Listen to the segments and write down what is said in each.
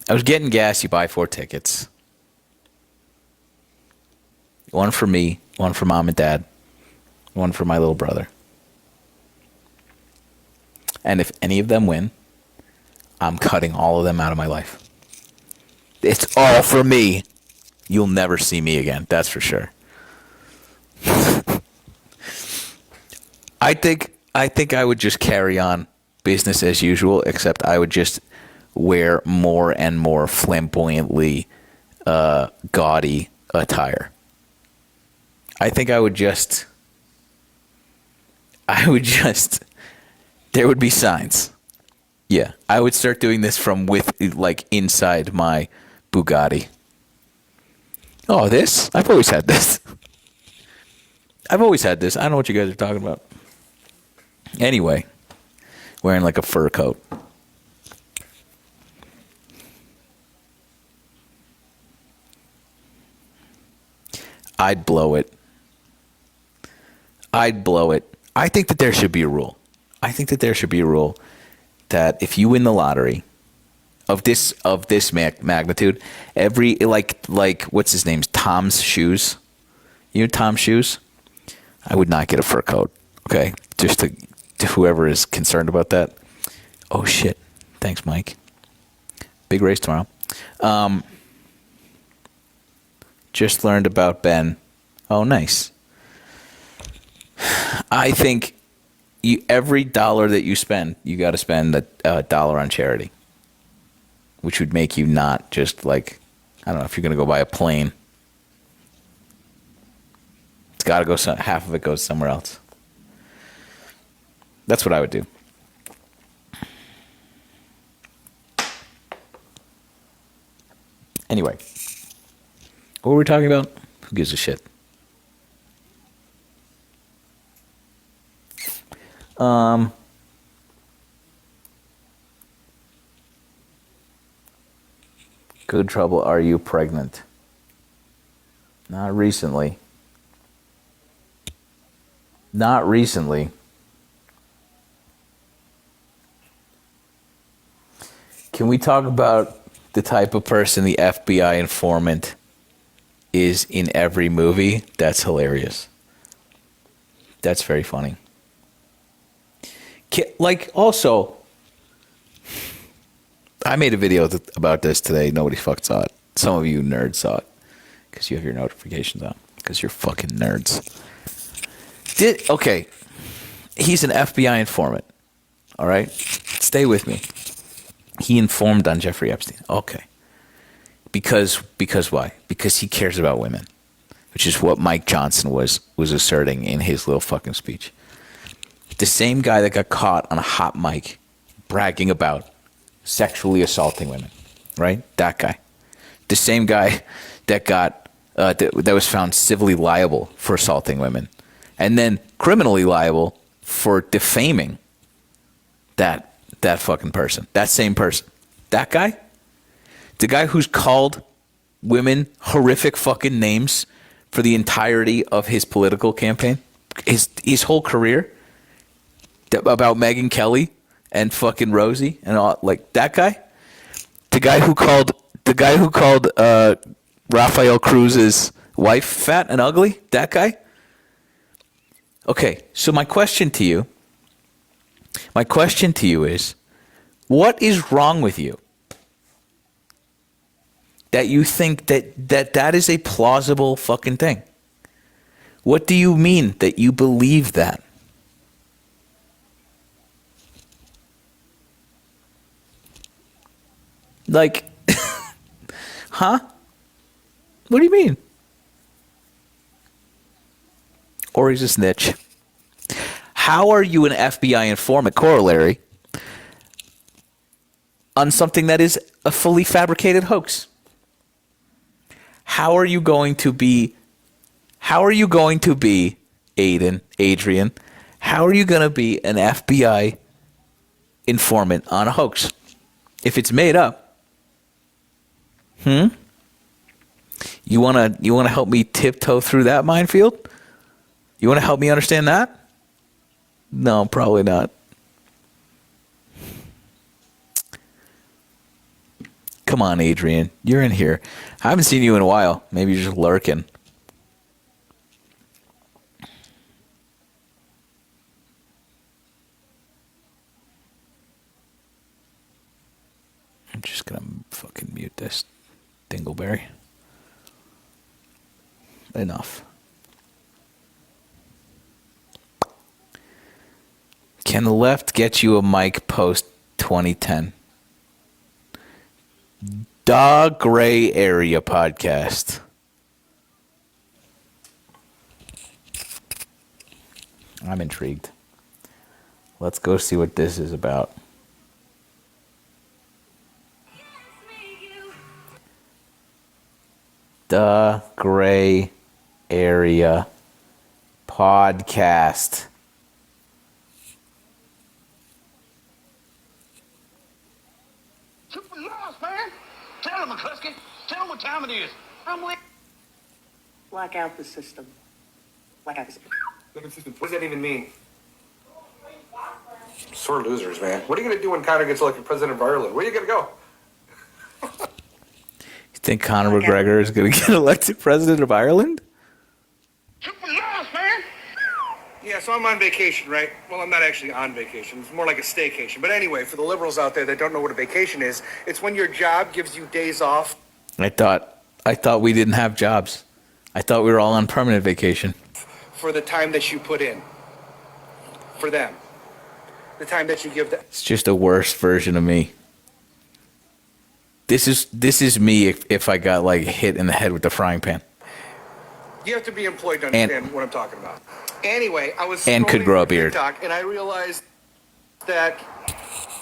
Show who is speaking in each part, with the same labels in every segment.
Speaker 1: I was getting gas. You buy 4 tickets. One for me, one for mom and dad, one for my little brother. And if any of them win, I'm cutting all of them out of my life. It's all for me. You'll never see me again. That's for sure. I think I would just carry on business as usual, except I would just wear more and more flamboyantly gaudy attire. I think there would be signs. Yeah, I would start doing this from inside my Bugatti. Oh, this? I've always had this. I don't know what you guys are talking about. Anyway, wearing like a fur coat. I'd blow it. I think that there should be a rule. That if you win the lottery of this magnitude, every like what's his name? Tom's Shoes. You know Tom's Shoes? I would not get a fur coat. Okay, just to whoever is concerned about that. Oh shit! Thanks, Mike. Big race tomorrow. Just learned about Ben. Oh, nice. I think every dollar that you spend, you got to spend a dollar on charity, which would make you not just like, I don't know, if you're going to go buy a plane, it's got to go, half of it goes somewhere else. That's what I would do. Anyway, what were we talking about? Who gives a shit? Good trouble. Are you pregnant? Not recently. Can we talk about the type of person the FBI informant is in every movie? That's hilarious. That's very funny. Like, also, I made a video about this today. Nobody fucking saw it. Some of you nerds saw it because you have your notifications on because you're fucking nerds. Okay, he's an FBI informant. All right, stay with me. He informed on Jeffrey Epstein. Okay, because why? Because he cares about women, which is what Mike Johnson was asserting in his little fucking speech. The same guy that got caught on a hot mic bragging about sexually assaulting women, right? That guy. The same guy that got that was found civilly liable for assaulting women, and then criminally liable for defaming that fucking person. That same person. That guy? The guy who's called women horrific fucking names for the entirety of his political campaign, his whole career, about Megyn Kelly and fucking Rosie and all, like that guy, the guy who called Rafael Cruz's wife fat and ugly, that guy. Okay, so my question to you is, what is wrong with you that you think that is a plausible fucking thing? What do you mean that you believe that? Like, huh? What do you mean? Or he's a snitch. How are you an FBI informant, corollary, on something that is a fully fabricated hoax? How are you going to be, Adrian, how are you going to be an FBI informant on a hoax? If it's made up, You wanna help me tiptoe through that minefield? You wanna help me understand that? No, probably not. Come on, Adrian. You're in here. I haven't seen you in a while. Maybe you're just lurking. I'm just going to fucking mute this dingleberry. Enough. Can the left get you a mic post 2010? The Gray Area Podcast. I'm intrigued. Let's go see what this is about. The Gray Area Podcast.
Speaker 2: Super lost, man. Tell him, McCluskey. Tell him what time it is. I'm late.
Speaker 3: Black out the system. Black out the system.
Speaker 4: What does that even mean? Sore losers, man. What are you going to do when Conor gets elected president of Ireland? Where are you going to go?
Speaker 1: You think Conor McGregor is going to get elected president of Ireland?
Speaker 2: Super lost, man.
Speaker 4: Yeah, so I'm on vacation, right? Well, I'm not actually on vacation. It's more like a staycation. But anyway, for the liberals out there that don't know what a vacation is, it's when your job gives you days off.
Speaker 1: I thought we didn't have jobs. I thought we were all on permanent vacation.
Speaker 4: For the time that you put in. For them. The time that you give them.
Speaker 1: It's just a worse version of me. This is me if I got like hit in the head with the frying pan.
Speaker 4: You have to be employed to understand what I'm talking about. Anyway, I was
Speaker 1: and could grow a beard.
Speaker 4: TikTok, and I realized that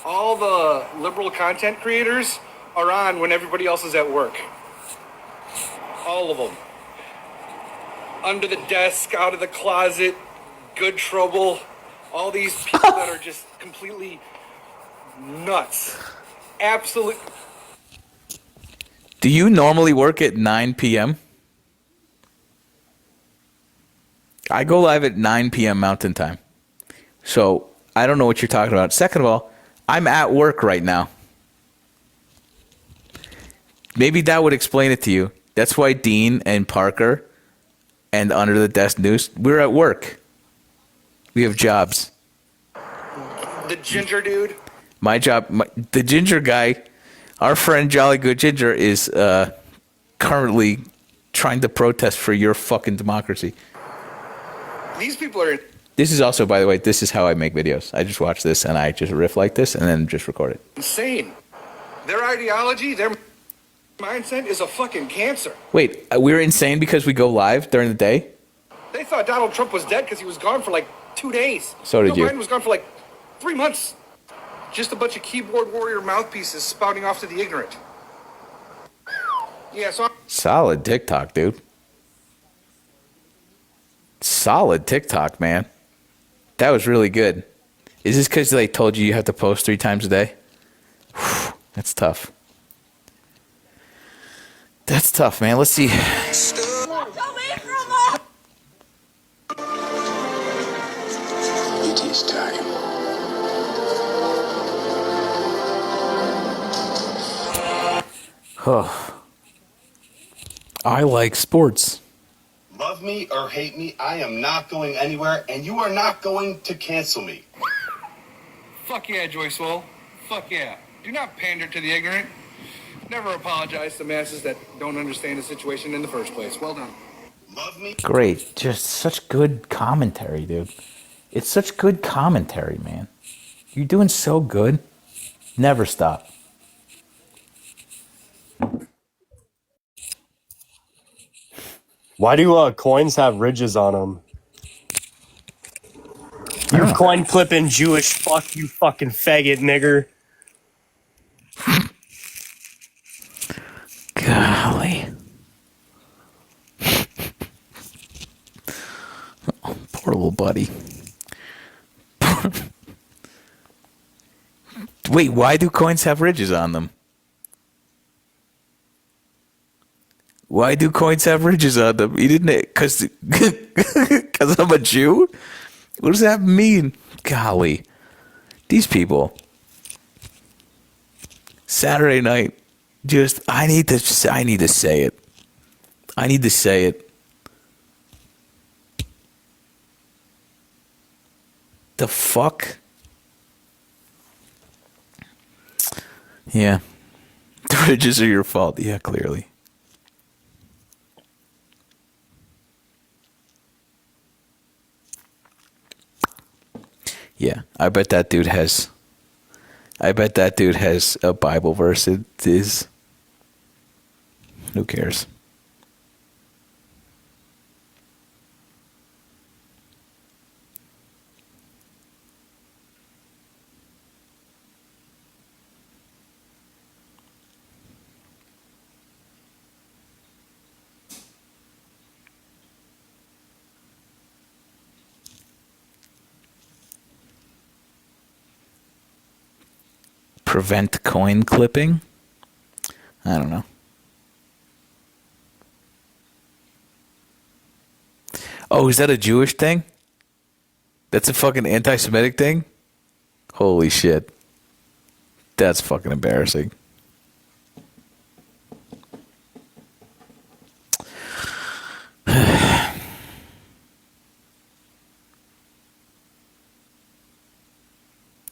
Speaker 4: all the liberal content creators are on when everybody else is at work. All of them. Under the desk, out of the closet, good trouble. All these people that are just completely nuts. Absolute.
Speaker 1: Do you normally work at 9 p.m.? I go live at 9 p.m. Mountain Time. So I don't know what you're talking about. Second of all, I'm at work right now. Maybe that would explain it to you. That's why Dean and Parker and Under the Desk News, we're at work. We have jobs.
Speaker 4: The ginger dude.
Speaker 1: My job, the ginger guy, our friend Jolly Good Ginger is currently trying to protest for your fucking democracy.
Speaker 4: These people are.
Speaker 1: This is also, by the way, this is how I make videos. I just watch this and I just riff like this and then just record it.
Speaker 4: Insane. Their ideology, their mindset is a fucking cancer.
Speaker 1: Wait, we're insane because we go live during the day?
Speaker 4: They thought Donald Trump was dead because he was gone for like 2 days.
Speaker 1: So did
Speaker 4: Joe
Speaker 1: you.
Speaker 4: Biden was gone for like 3 months. Just a bunch of keyboard warrior mouthpieces spouting off to the ignorant. Yeah, so
Speaker 1: Solid TikTok, dude. Solid TikTok, man. That was really good. Is this because they told you have to post 3 times a day? Whew, that's tough. That's tough, man. Let's see.
Speaker 2: It is time.
Speaker 1: Oh. I like sports.
Speaker 5: Love me or hate me, I am not going anywhere, and you are not going to cancel me.
Speaker 4: fuck yeah, Joyce Swole. Fuck yeah. Do not pander to the ignorant. Never apologize to masses that don't understand the situation in the first place. Well done.
Speaker 5: Love me.
Speaker 1: Great. Just such good commentary, dude. It's such good commentary, man. You're doing so good. Never stop.
Speaker 6: Why do coins have ridges on them? You coin flipping Jewish fuck, you fucking faggot nigger.
Speaker 1: Golly. Oh, poor little buddy. Wait, why do coins have ridges on them? Why do coins have ridges on them? You didn't, because I'm a Jew? What does that mean? Golly. These people. Saturday night, Just I need to say it. I need to say it. The fuck? Yeah. The ridges are your fault. Yeah, clearly. Yeah, I bet that dude has a Bible verse. It is. Who cares? Prevent coin clipping? I don't know. Oh, is that a Jewish thing? That's a fucking anti-Semitic thing? Holy shit. That's fucking embarrassing.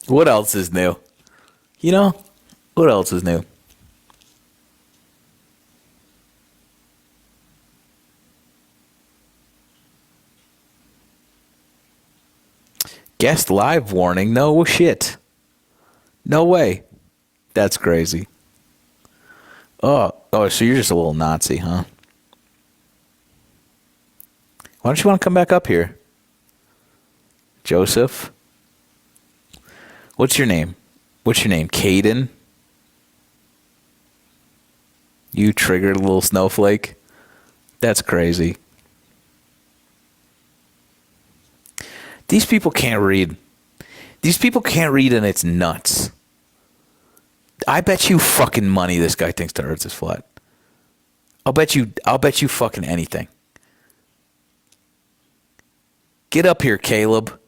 Speaker 1: What else is new? You know, what else is new? Guest live warning. No shit. No way. That's crazy. Oh, so you're just a little Nazi, huh? Why don't you want to come back up here? Joseph? What's your name? Caden? You triggered a little snowflake? That's crazy. These people can't read. And it's nuts. I bet you fucking money this guy thinks the earth is flat. I'll bet you fucking anything. Get up here, Caleb.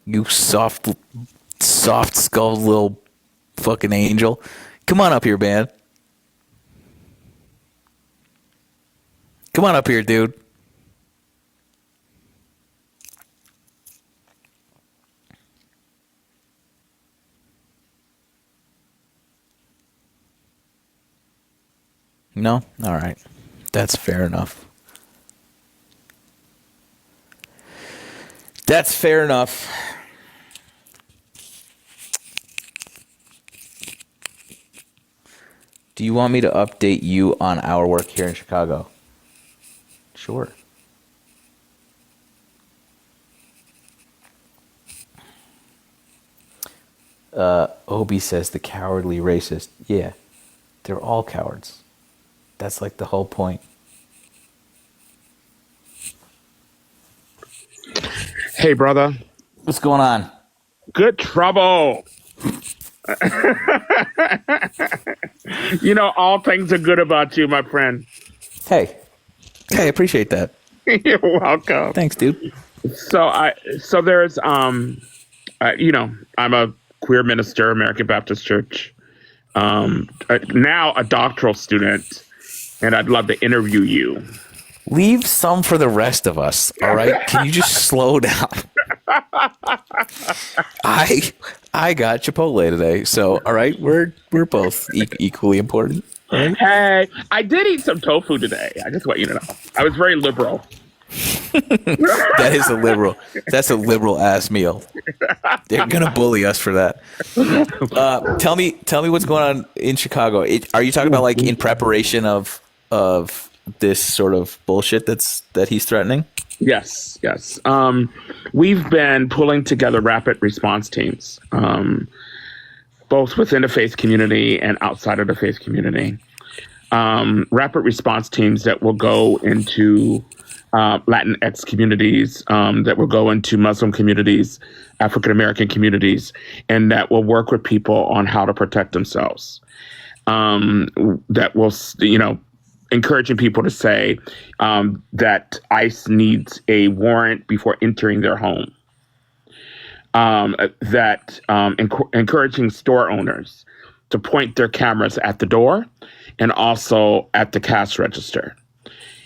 Speaker 1: You soft skulled little fucking angel. Come on up here, man. Come on up here, dude. No? All right. That's fair enough. That's fair enough. Do you want me to update you on our work here in Chicago? Sure. Obi says the cowardly racist. Yeah, they're all cowards. That's like the whole point.
Speaker 7: Hey, brother.
Speaker 1: What's going on?
Speaker 7: Good trouble. You know, all things are good about you, my friend.
Speaker 1: Hey, I appreciate that.
Speaker 7: You're welcome.
Speaker 1: Thanks, dude.
Speaker 7: So there's you know, I'm a queer minister, American Baptist Church. Now a doctoral student, and I'd love to interview you.
Speaker 1: Leave some for the rest of us, all right? Can you just slow down? I got Chipotle today, so all right, we're both equally important. Right?
Speaker 7: Hey, I did eat some tofu today. I just want you to know. I was very liberal.
Speaker 1: That is a liberal. That's a liberal ass meal. They're gonna bully us for that. Tell me what's going on in Chicago. Are you talking about like in preparation of this sort of bullshit that he's threatening?
Speaker 7: Yes. We've been pulling together rapid response teams, both within the faith community and outside of the faith community. Rapid response teams that will go into Latinx communities, that will go into Muslim communities, African American communities, and that will work with people on how to protect themselves. That will, you know, encouraging people to say that ICE needs a warrant before entering their home. Encouraging store owners to point their cameras at the door and also at the cash register,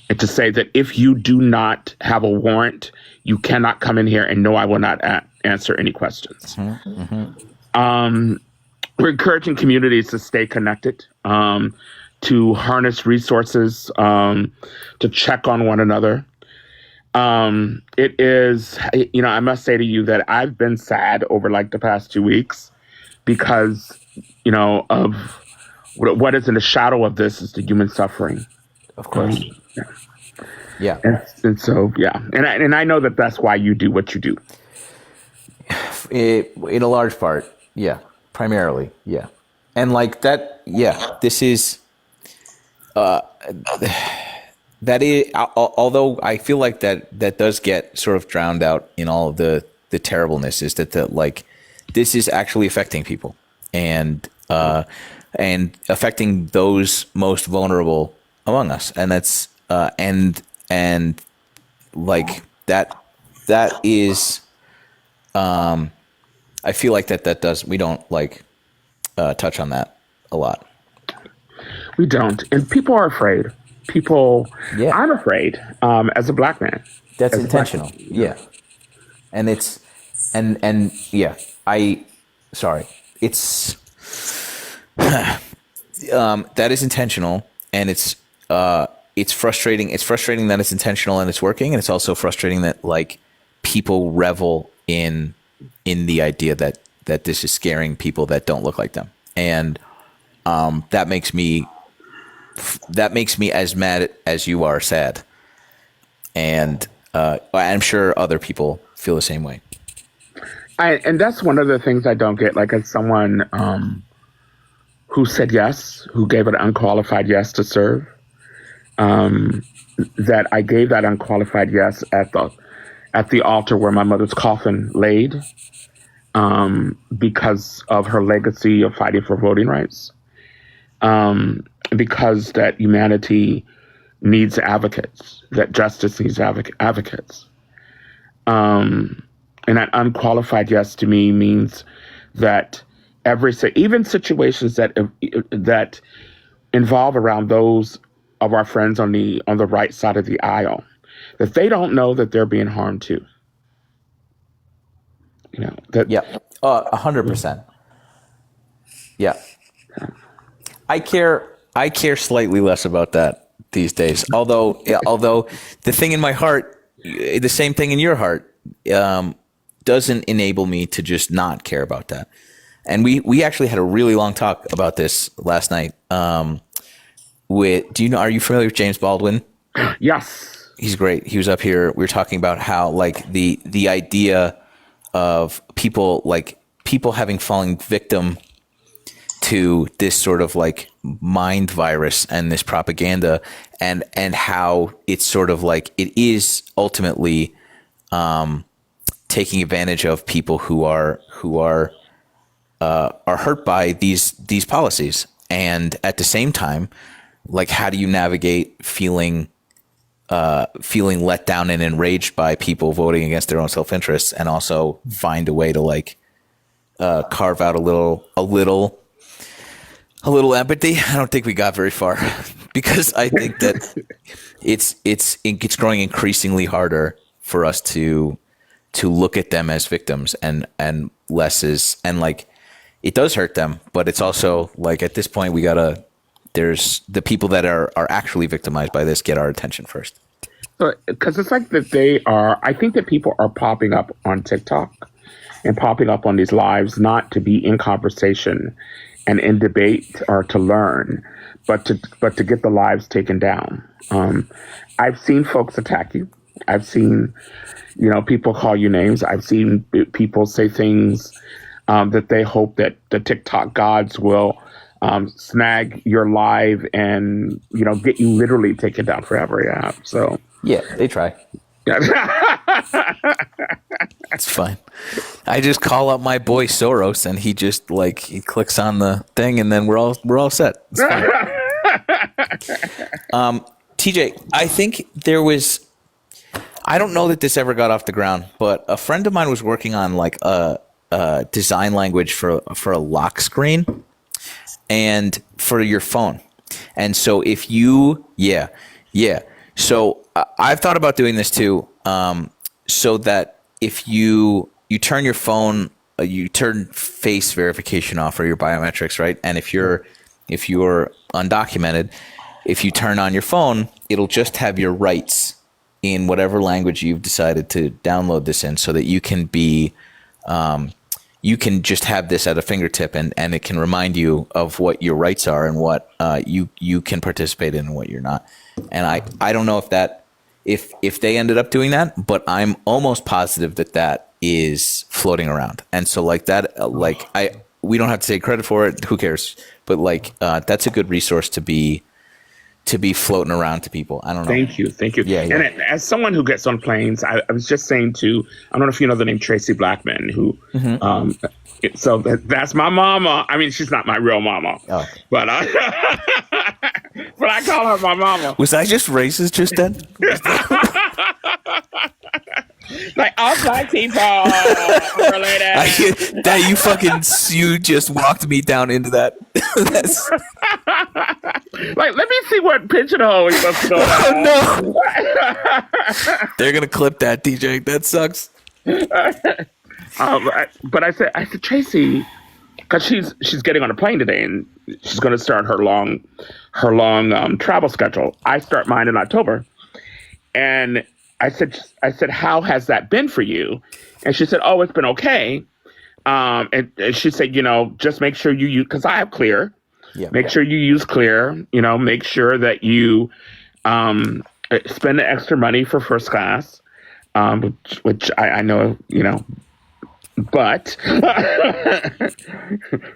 Speaker 7: and to say that if you do not have a warrant, you cannot come in here, and no, I will not answer any questions. We're encouraging communities to stay connected, to harness resources, to check on one another. It is, I must say to you that I've been sad over like the past 2 weeks because, of what is in the shadow of this is the human suffering.
Speaker 1: Of course. Yeah.
Speaker 7: And so, yeah. And I know that that's why you do what you do.
Speaker 1: In a large part. Yeah. Primarily. Yeah. And like that. Yeah. This is, that is, although I feel like that does get sort of drowned out in all of the terribleness, is that this is actually affecting people and affecting those most vulnerable among us. And that's, and like that is, I feel like we don't touch on that a lot.
Speaker 7: We don't. And people are afraid.
Speaker 1: Yeah.
Speaker 7: I'm afraid, as a black man.
Speaker 1: That's intentional. Yeah. And it's, and yeah, it's, that is intentional, and it's frustrating. It's frustrating that it's intentional and it's working. And it's also frustrating that people revel in the idea that this is scaring people that don't look like them. And, that makes me as mad as you are sad. And I'm sure other people feel the same way.
Speaker 7: And that's one of the things I don't get. Like, as someone who said yes, who gave an unqualified yes to serve, that I gave that unqualified yes at the altar where my mother's coffin laid, because of her legacy of fighting for voting rights. Because that humanity needs advocates, that justice needs advocates. And that unqualified yes to me means that even situations that involve around those of our friends on the right side of the aisle, that they don't know that they're being harmed too.
Speaker 1: Yeah, 100%. Yeah. I care slightly less about that these days. Although the thing in my heart, the same thing in your heart, doesn't enable me to just not care about that. And we actually had a really long talk about this last night. Are you familiar with James Baldwin?
Speaker 7: Yes.
Speaker 1: He's great. He was up here. We were talking about how the idea of people having fallen victim to this sort of mind virus and this propaganda, and how it's sort of it is ultimately taking advantage of people who are hurt by these policies. And at the same time, how do you navigate feeling let down and enraged by people voting against their own self-interests, and also find a way to carve out a little empathy? I don't think we got very far, because I think that it's growing increasingly harder for us to look at them as victims and less as, and it does hurt them, but it's also at this point there's the people that are actually victimized by this get our attention first.
Speaker 7: Because it's I think that people are popping up on TikTok and popping up on these lives, not to be in conversation and in debate or to learn, but to get the lives taken down. I've seen folks attack you. I've seen, people call you names. I've seen people say things that they hope that the TikTok gods will snag your live and, get you literally taken down forever. Yeah. So.
Speaker 1: Yeah, they try. It's fine. I just call up my boy Soros, and he just he clicks on the thing, and then we're all set. It's fine. TJ, I think I don't know that this ever got off the ground, but a friend of mine was working on like a design language for a lock screen and for your phone. And so if you, yeah. So I've thought about doing this too, so that if you turn your phone, you turn face verification off or your biometrics, right? And if you're undocumented, if you turn on your phone, it'll just have your rights in whatever language you've decided to download this in, so that you can be, you can just have this at a fingertip, and it can remind you of what your rights are and what you can participate in and what you're not. And I don't know if they ended up doing that, but I'm almost positive that is floating around. And so like that, we don't have to take credit for it. Who cares? But like that's a good resource to be floating around to people. I don't know.
Speaker 7: Thank you.
Speaker 1: Yeah.
Speaker 7: And as someone who gets on planes, I was just saying to, I don't know if you know the name Tracy Blackman, who, so that's my mama. I mean, she's not my real mama, but but I call her my mama.
Speaker 1: Was I just racist just then?
Speaker 7: Like all black people are related.
Speaker 1: You just walked me down into that. That's...
Speaker 7: Like, let me see what pigeonhole we must go.
Speaker 1: Oh no! They're gonna clip that, DJ. That sucks.
Speaker 7: But I said Tracy, because she's getting on a plane today and she's going to start her long travel schedule. I start mine in October, and I said, how has that been for you? And she said, oh, it's been okay. And she said, just make sure you use, because I have Clear. Yeah. Make sure you use Clear. Make sure that you spend the extra money for first class, which I know, but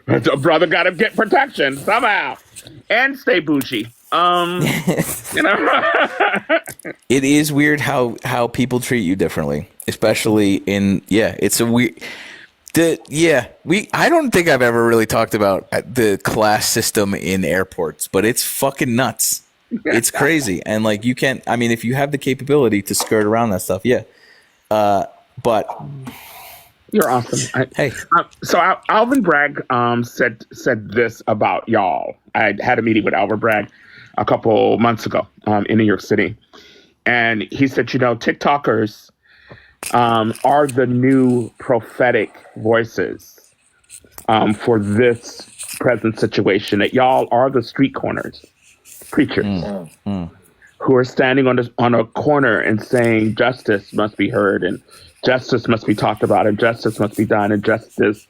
Speaker 7: a brother got to get protection somehow and stay bougie.
Speaker 1: It is weird how people treat you differently, especially it's a weird. I don't think I've ever really talked about the class system in airports, but it's fucking nuts. It's crazy. And like, you can't, I mean, if you have the capability to skirt around that stuff, but
Speaker 7: you're awesome.
Speaker 1: Hey,
Speaker 7: so Alvin Bragg said this about y'all. I had a meeting with Alvin Bragg a couple months ago in New York City, and he said, TikTokers are the new prophetic voices for this present situation. That y'all are the street corners preachers who are standing on a corner and saying justice must be heard and justice must be talked about and justice must be done and justice.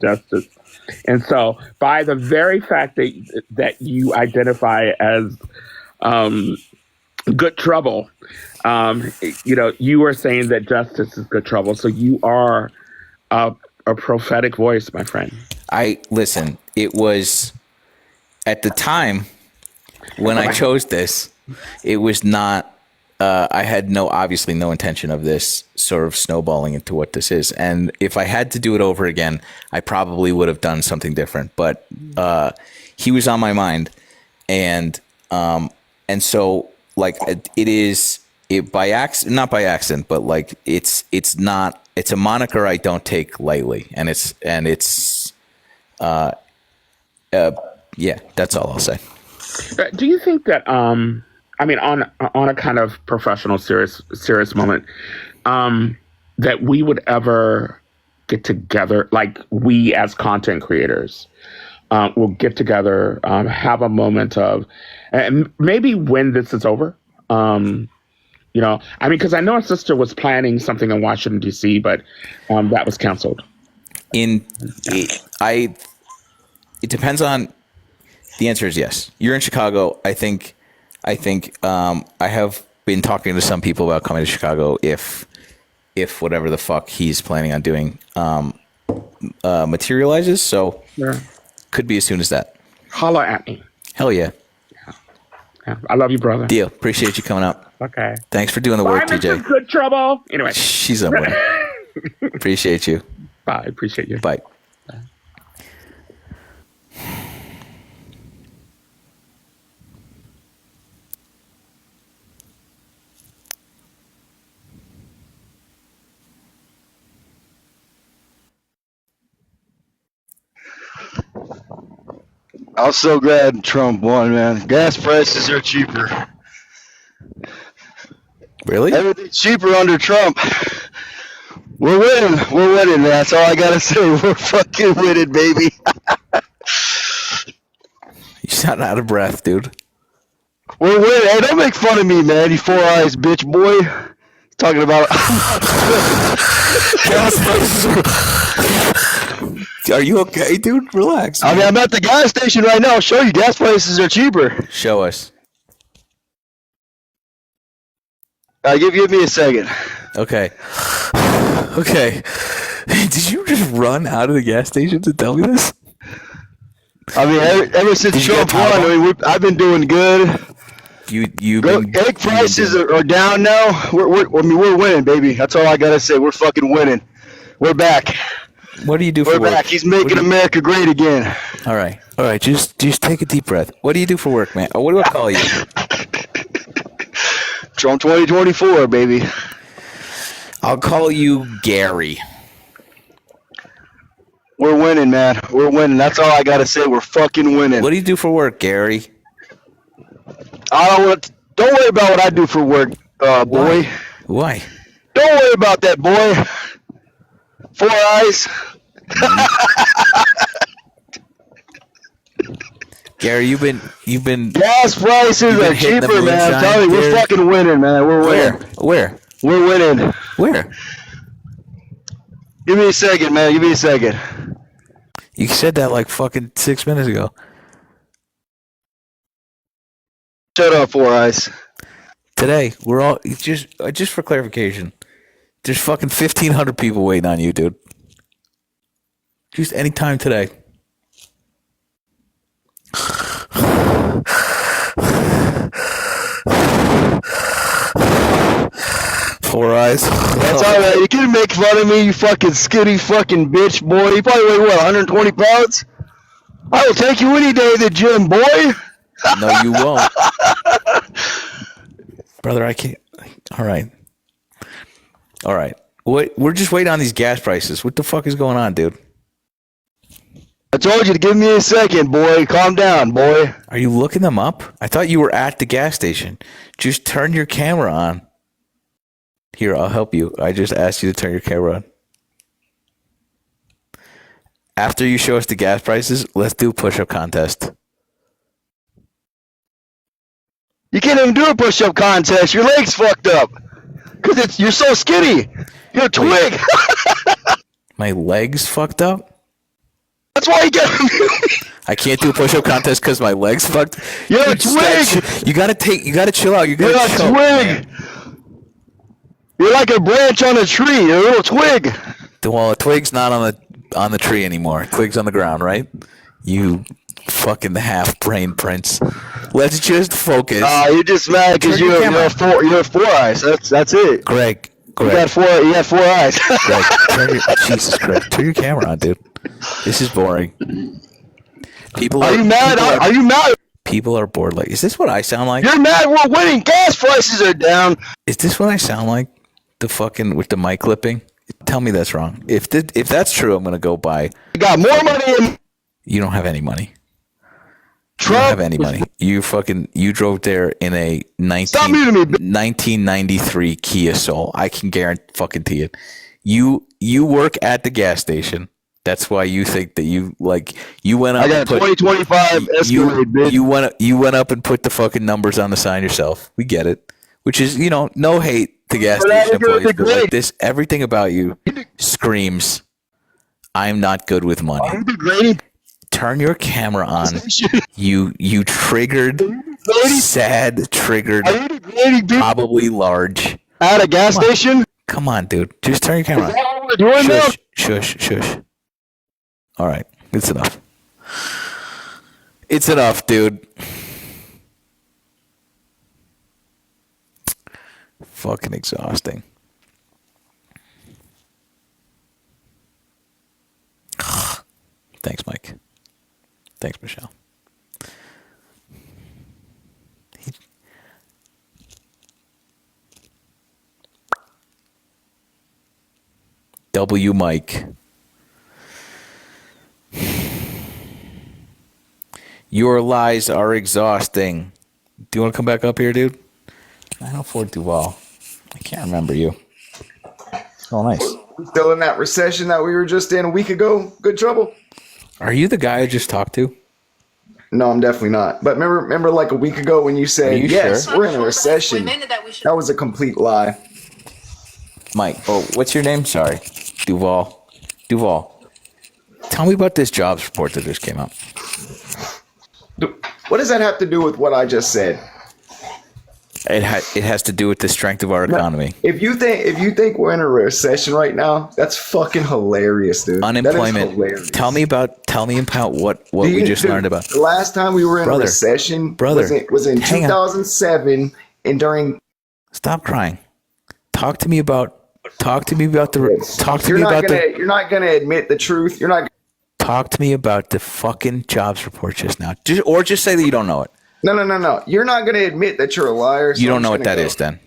Speaker 7: And so by the very fact that you identify as good trouble, you are saying that justice is good trouble. So you are a prophetic voice, my friend.
Speaker 1: Listen, it was at the time when I chose this, it was not, I had obviously no intention of this sort of snowballing into what this is. And if I had to do it over again, I probably would have done something different, but he was on my mind. And so like not by accident, but like it's a moniker I don't take lightly. And it's that's all I'll say.
Speaker 7: Do you think that, on a kind of professional, serious moment, that we would ever get together, like we as content creators, will get together, have a moment of, and maybe when this is over, because I know a sister was planning something in Washington, D.C., but that was canceled. It
Speaker 1: depends on, the answer is yes. You're in Chicago. I think I have been talking to some people about coming to Chicago if whatever the fuck he's planning on doing materializes. So could be as soon as that.
Speaker 7: Holla at me.
Speaker 1: Hell yeah.
Speaker 7: I love you, brother.
Speaker 1: Deal. Appreciate you coming up.
Speaker 7: Okay.
Speaker 1: Thanks for doing the work, TJ.
Speaker 7: Good trouble. Anyway.
Speaker 1: She's up there. Appreciate you.
Speaker 7: Bye. Appreciate you.
Speaker 1: Bye.
Speaker 8: I was so glad Trump won, man. Gas prices are cheaper.
Speaker 1: Really?
Speaker 8: Everything's cheaper under Trump. We're winning. We're winning. That's all I gotta say. We're fucking winning, baby.
Speaker 1: You sound out of breath, dude.
Speaker 8: We're winning. Hey, don't make fun of me, man. You four eyes bitch boy. Talking about.
Speaker 1: Gas prices. Are you okay, dude? Relax.
Speaker 8: I mean, I'm at the gas station right now. I'll show you. Gas prices are cheaper.
Speaker 1: Show us.
Speaker 8: Give me a second.
Speaker 1: Okay. Okay. Did you just run out of the gas station to tell me this?
Speaker 8: I mean, ever since
Speaker 1: Did you
Speaker 8: Trump
Speaker 1: get
Speaker 8: won, I mean, I've been doing good. Egg prices are down now. We're winning, baby. That's all I gotta say. We're fucking winning. We're back.
Speaker 1: What do you do for
Speaker 8: We're
Speaker 1: work?
Speaker 8: back. He's making America great again.
Speaker 1: All right. All right. Just take a deep breath. What do you do for work, man? What do I call you?
Speaker 8: Trump 2024, baby.
Speaker 1: I'll call you Gary.
Speaker 8: We're winning, man. We're winning. That's all I gotta say. We're fucking winning.
Speaker 1: What do you do for work, Gary?
Speaker 8: Don't worry about what I do for work, boy.
Speaker 1: Why?
Speaker 8: Don't worry about that, boy. Four eyes.
Speaker 1: Gary, you've been
Speaker 8: Gas prices are
Speaker 1: hitting the
Speaker 8: cheaper, man. I'm
Speaker 1: moonshine,
Speaker 8: telling you, we're
Speaker 1: Gary.
Speaker 8: fucking winning, man. We're winning.
Speaker 1: Where?
Speaker 8: We're winning.
Speaker 1: Where?
Speaker 8: Give me a second, man. Give me a second.
Speaker 1: You said that like fucking 6 minutes ago.
Speaker 8: Shut up, Four Eyes.
Speaker 1: Today, we're all just for clarification. There's fucking 1,500 people waiting on you, dude. Just any time today. Four Eyes.
Speaker 8: That's all right. You can make fun of me, you fucking skinny fucking bitch, boy. You probably weigh, what, 120 pounds? I will take you any day to the gym, boy.
Speaker 1: No, you won't. Brother, I can't. All right. All right. We're just waiting on these gas prices. What the fuck is going on, dude?
Speaker 8: I told you to give me a second, boy. Calm down, boy.
Speaker 1: Are you looking them up? I thought you were at the gas station. Just turn your camera on. Here, I'll help you. I just asked you to turn your camera on. After you show us the gas prices, let's do a push-up contest.
Speaker 8: You can't even do a push-up contest. Your leg's fucked up. Because you're so skinny. You're a twig.
Speaker 1: My leg's fucked up?
Speaker 8: That's why you get.
Speaker 1: I can't do a push-up contest because my leg's fucked.
Speaker 8: You're a
Speaker 1: Dude, stretch.
Speaker 8: twig.
Speaker 1: You gotta chill out.
Speaker 8: You're a twig. You're like a branch on a tree. You're a little twig.
Speaker 1: Well, a twig's not on the tree anymore. Twig's on the ground, right? You fucking half brain prince. Let's just focus.
Speaker 8: You're just mad because you're four eyes. That's it.
Speaker 1: Greg.
Speaker 8: You got four eyes.
Speaker 1: Greg, Jesus Christ. Turn your camera on, dude. This is boring.
Speaker 8: Are you mad? Are you mad?
Speaker 1: People are bored. Like, is this what I sound like?
Speaker 8: You're mad we're winning. Gas prices are down.
Speaker 1: Is this what I sound like? The fucking with the mic clipping? Tell me that's wrong. If that's true, I'm gonna go buy.
Speaker 8: You got more money.
Speaker 1: You don't have any money.
Speaker 8: Trump.
Speaker 1: You don't have any money. You drove there in a 1993 Kia Soul. I can guarantee it. You work at the gas station. That's why you think that you went up.
Speaker 8: I got 2025 Escalade, bitch.
Speaker 1: You went up and put the fucking numbers on the sign yourself. We get it. Which is, no hate to gas station employees, but like this, everything about you screams, I'm not good with money. Turn your camera on. You triggered, sad, triggered, probably large.
Speaker 8: At a gas station?
Speaker 1: Come on, dude. Just turn your camera on.
Speaker 8: What we're doing now?
Speaker 1: Shush. All right. It's enough. It's enough, dude. Fucking exhausting. Thanks, Mike. Thanks, Michelle. W. Mike. Your lies are exhausting. Do you want to come back up here, dude? 904 Duval. I can't remember you. Oh, nice.
Speaker 9: Still in that recession that we were just in a week ago. Good trouble.
Speaker 1: Are you the guy I just talked to?
Speaker 9: No, I'm definitely not. But remember like a week ago when you said, yes,
Speaker 1: sure?
Speaker 9: we're in a recession. That was a complete lie.
Speaker 1: Mike. Oh, what's your name? Sorry. Duval. Tell me about this jobs report that just came out.
Speaker 9: What does that have to do with what I just said?
Speaker 1: It has to do with the strength of our economy.
Speaker 9: If you think we're in a recession right now, that's fucking hilarious, dude.
Speaker 1: Unemployment.
Speaker 9: That is hilarious.
Speaker 1: Tell me about what we just learned about.
Speaker 9: The last time we were in a recession was in 2007, and during.
Speaker 1: Stop crying. Talk to me about the.
Speaker 9: You're not gonna admit the truth. You're not.
Speaker 1: Talk to me about the fucking jobs report just now. Just say that you don't know it.
Speaker 9: No. You're not going to admit that you're a liar.
Speaker 1: You don't know what that is, then.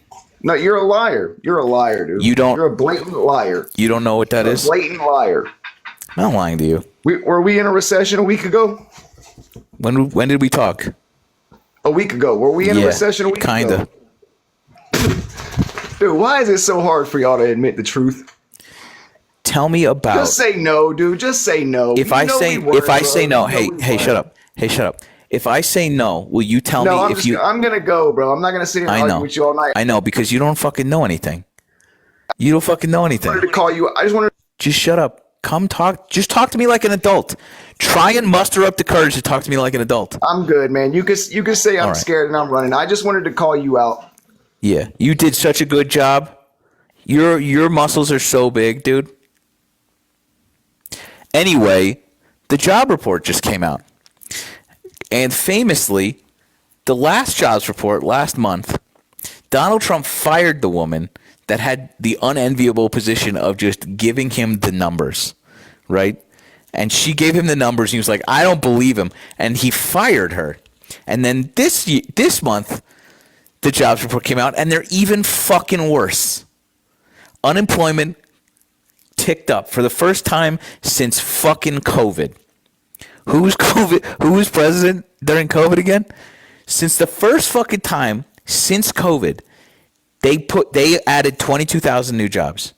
Speaker 9: No, you're a liar. You're a liar, dude. You're a blatant liar.
Speaker 1: You don't know what that is?
Speaker 9: A blatant liar.
Speaker 1: I'm not lying to you.
Speaker 9: Were we in a recession a week ago?
Speaker 1: When did we talk?
Speaker 9: A week ago. Were we in a recession a week ago?
Speaker 1: Kinda.
Speaker 9: Dude, why is it so hard for y'all to admit the truth?
Speaker 1: Tell me about.
Speaker 9: Just say no, dude. Just say no.
Speaker 1: If I say no, hey, shut up. Hey, shut up. If I say no, will you tell me if you?
Speaker 9: I'm gonna go, bro. I'm not gonna sit here and argue with you all night.
Speaker 1: I know, because you don't fucking know anything. You don't fucking know anything.
Speaker 9: I wanted to call you. I just wanted.
Speaker 1: Just shut up. Come talk. Just talk to me like an adult. Try and muster up the courage to talk to me like an adult.
Speaker 9: I'm good, man. You can say I'm scared and I'm running. I just wanted to call you out.
Speaker 1: Yeah, you did such a good job. Your muscles are so big, dude. Anyway, the job report just came out. And famously, the last jobs report last month, Donald Trump fired the woman that had the unenviable position of just giving him the numbers, right? And she gave him the numbers. And he was like, I don't believe him. And he fired her. And then this month, the jobs report came out, and they're even fucking worse. Unemployment ticked up for the first time since fucking COVID. Who was president during COVID again? Since the first fucking time since COVID, they added 22,000 new jobs,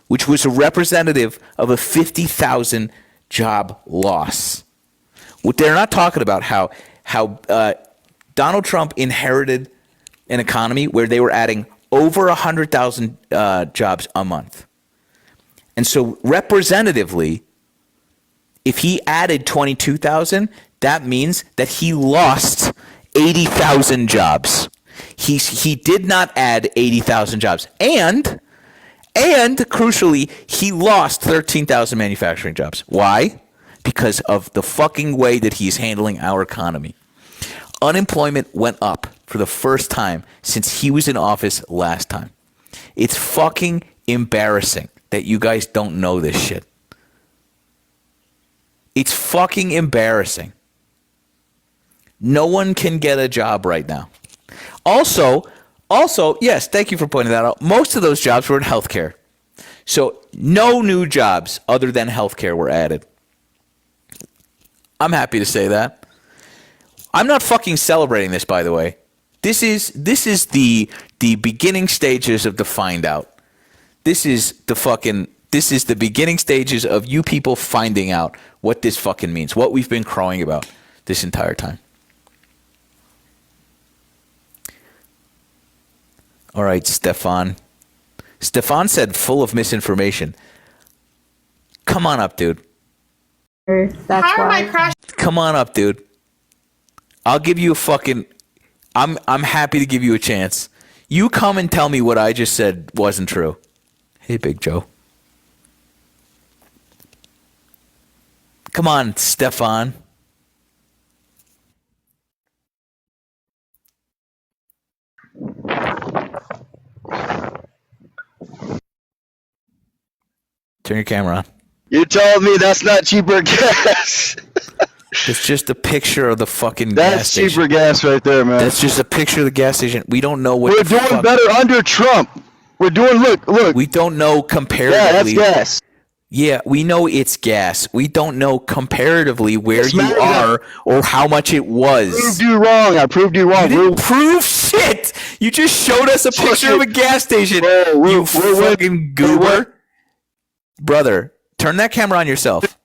Speaker 1: which was a representative of a 50,000 job loss. What they're not talking about how Donald Trump inherited an economy where they were adding over 100,000 jobs a month. And so representatively, if he added 22,000, that means that he lost 80,000 jobs. He did not add 80,000 jobs. And crucially, he lost 13,000 manufacturing jobs. Why? Because of the fucking way that he's handling our economy. Unemployment went up for the first time since he was in office last time. It's fucking embarrassing that you guys don't know this shit. It's fucking embarrassing. No one can get a job right now. Also, yes, thank you for pointing that out. Most of those jobs were in healthcare. So no new jobs other than healthcare were added. I'm happy to say that. I'm not fucking celebrating this, by the way. This is the beginning stages of the find out. This is the beginning stages of you people finding out what this fucking means, what we've been crowing about this entire time. All right, Stefan. Stefan said full of misinformation. Come on up, dude.
Speaker 10: That's why.
Speaker 1: Come on up, dude. I'll give you a fucking... I'm happy to give you a chance. You come and tell me what I just said wasn't true. Hey, Big Joe. Come on, Stefan. Turn your camera on.
Speaker 8: You told me that's not cheaper gas.
Speaker 1: It's just a picture of the fucking gas station.
Speaker 8: That's cheaper gas right there, man.
Speaker 1: That's just a picture of the gas station. We don't know what.
Speaker 8: We're doing better under Trump. We're doing look.
Speaker 1: We don't know comparatively.
Speaker 8: Yeah, that's gas.
Speaker 1: Yeah, we know it's gas. We don't know comparatively where
Speaker 8: It's
Speaker 1: you
Speaker 8: matter
Speaker 1: are or how much it was.
Speaker 8: Proved you wrong. I proved you wrong.
Speaker 1: You didn't prove shit. You just showed us a picture of a gas station. You fucking goober. Brother, turn that camera on yourself.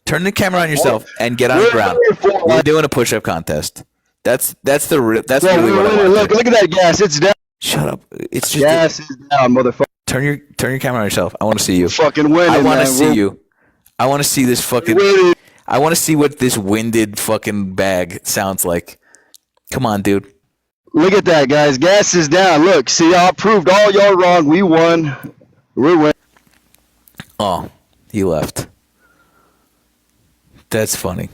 Speaker 1: Turn the camera on yourself and get on the ground. We're doing a push-up contest. That's really what I want.
Speaker 8: Look at that gas. It's down.
Speaker 1: Shut up. It's just
Speaker 8: gas is down, motherfucker.
Speaker 1: Turn your camera on yourself. I want to see you.
Speaker 8: Fucking winning.
Speaker 1: I want to see you. I want to see this fucking. I want to see what this winded fucking bag sounds like. Come on, dude.
Speaker 8: Look at that, guys. Gas is down. Look, see, y'all proved all y'all wrong. We won. We're winning.
Speaker 1: Oh, he left. That's funny.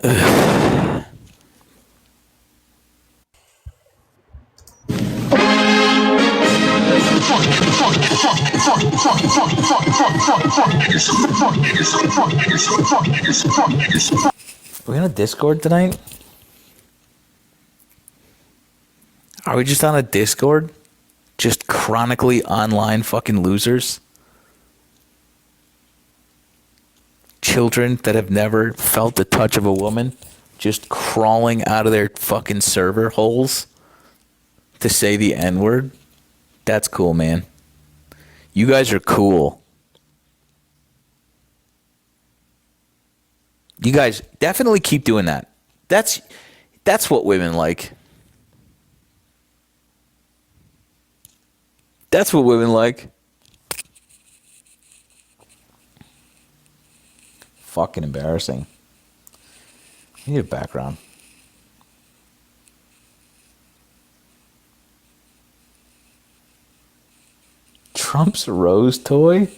Speaker 1: Are we on a Discord tonight? Are we just on a Discord? Just chronically online fucking losers? Children that have never felt the touch of a woman just crawling out of their fucking server holes to say the N-word? That's cool, man. You guys are cool. You guys definitely keep doing that. That's what women like. That's what women like. Fucking embarrassing. I need a background. Trump's rose toy?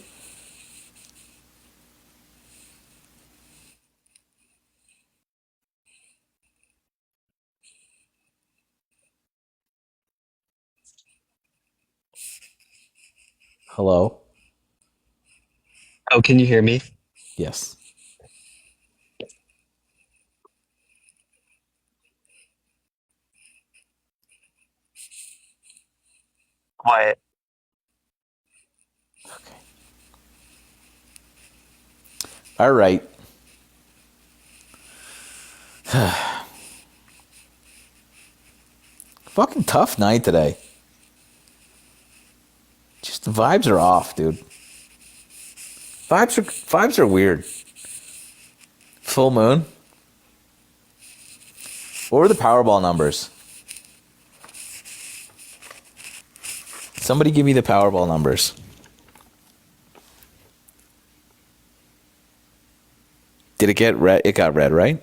Speaker 1: Hello?
Speaker 11: Oh, can you hear me?
Speaker 1: Yes.
Speaker 11: Quiet.
Speaker 1: All right. Fucking tough night today. Just the vibes are off, dude. Vibes are weird. Full moon. What were the Powerball numbers? Somebody give me the Powerball numbers. Did it get red? It got red, right?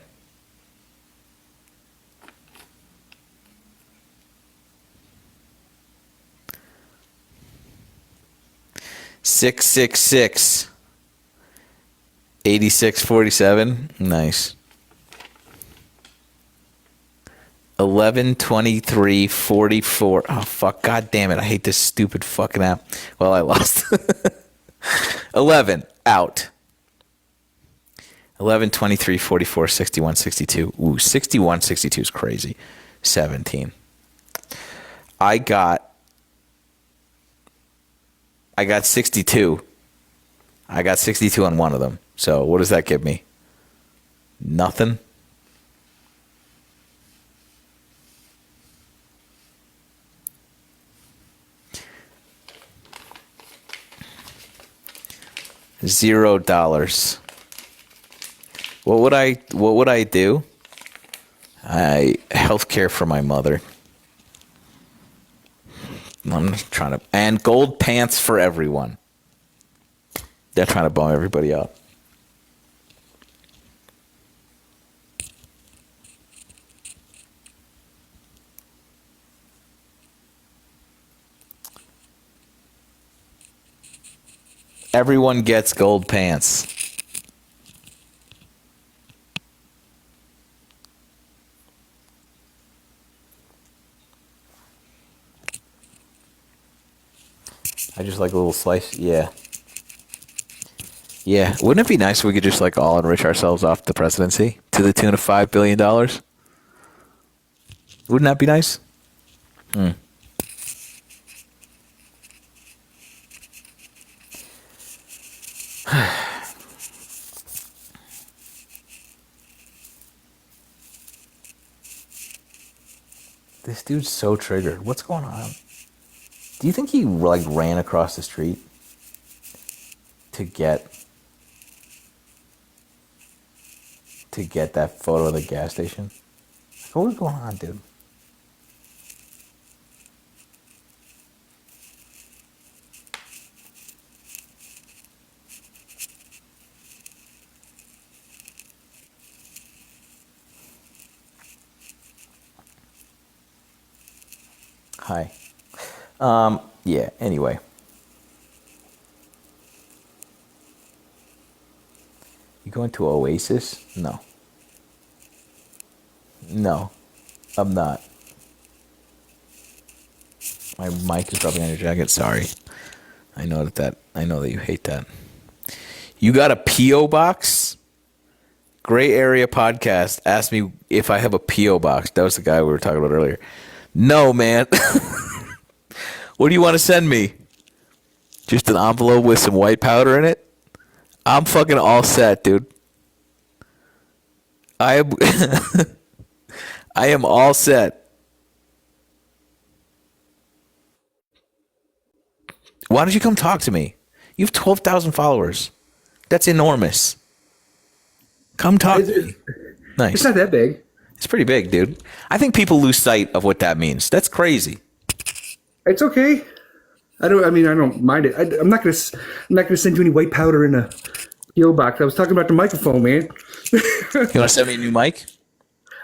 Speaker 1: Six, 8647. Nice. 112344. Oh fuck! God damn it! I hate this stupid fucking app. Well, I lost. 11 out. 11, 23, 44, 61, 62. Ooh, 61, 62 is crazy. 17. I got 62. I got 62 on one of them. So what does that give me? Nothing. $0. What would I do? Healthcare for my mother. I'm just trying to, and gold pants for everyone. They're trying to bum everybody out. Everyone gets gold pants. I just like a little slice. Yeah. Yeah. Wouldn't it be nice if we could just like all enrich ourselves off the presidency to the tune of $5 billion? Wouldn't that be nice? This dude's so triggered. What's going on? Do you think he like ran across the street to get that photo of the gas station? What was going on, dude? Hi. Yeah, anyway. You going to Oasis? No. No, I'm not. My mic is rubbing on your jacket. Sorry. I know that you hate that. You got a P.O. box? Gray Area Podcast asked me if I have a P.O. box. That was the guy we were talking about earlier. No, man. What do you want to send me? Just an envelope with some white powder in it? I'm fucking all set, dude. I am all set. Why don't you come talk to me? You have 12,000 followers. That's enormous. Come talk to me. Nice.
Speaker 12: It's not that big.
Speaker 1: It's pretty big, dude. I think people lose sight of what that means. That's crazy.
Speaker 12: It's okay. I don't mind it. I'm not gonna send you any white powder in a PO box. I was talking about the microphone, man.
Speaker 1: You want to send me a new mic?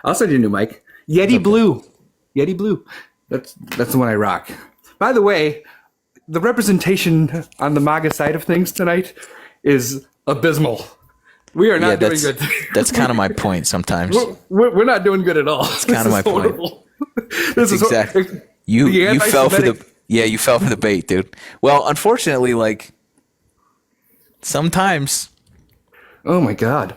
Speaker 12: I'll send you a new mic. Yeti Blue. Yeti Blue. That's the one I rock. By the way, the representation on the MAGA side of things tonight is abysmal. We are not doing good.
Speaker 1: That's kind of my point sometimes.
Speaker 12: We're not doing good at all.
Speaker 1: That's kind of my point. This is exactly. You fell for the bait, dude. Well, unfortunately, like sometimes.
Speaker 12: Oh my God,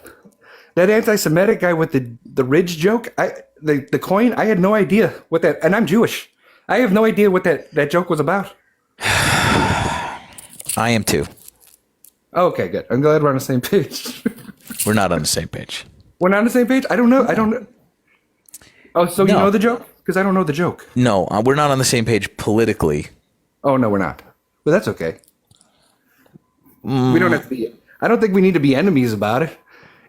Speaker 12: that anti-Semitic guy with the ridge joke, the coin. I had no idea what that, and I'm Jewish. I have no idea what that joke was about.
Speaker 1: I am too.
Speaker 12: Okay, good. I'm glad we're on the same page.
Speaker 1: We're not on the same page.
Speaker 12: We're not on the same page? I don't know. Oh, so you know the joke? Because I don't know the joke.
Speaker 1: No, we're not on the same page politically.
Speaker 12: Oh, no, we're not. But that's okay. We don't have to be. I don't think we need to be enemies about it.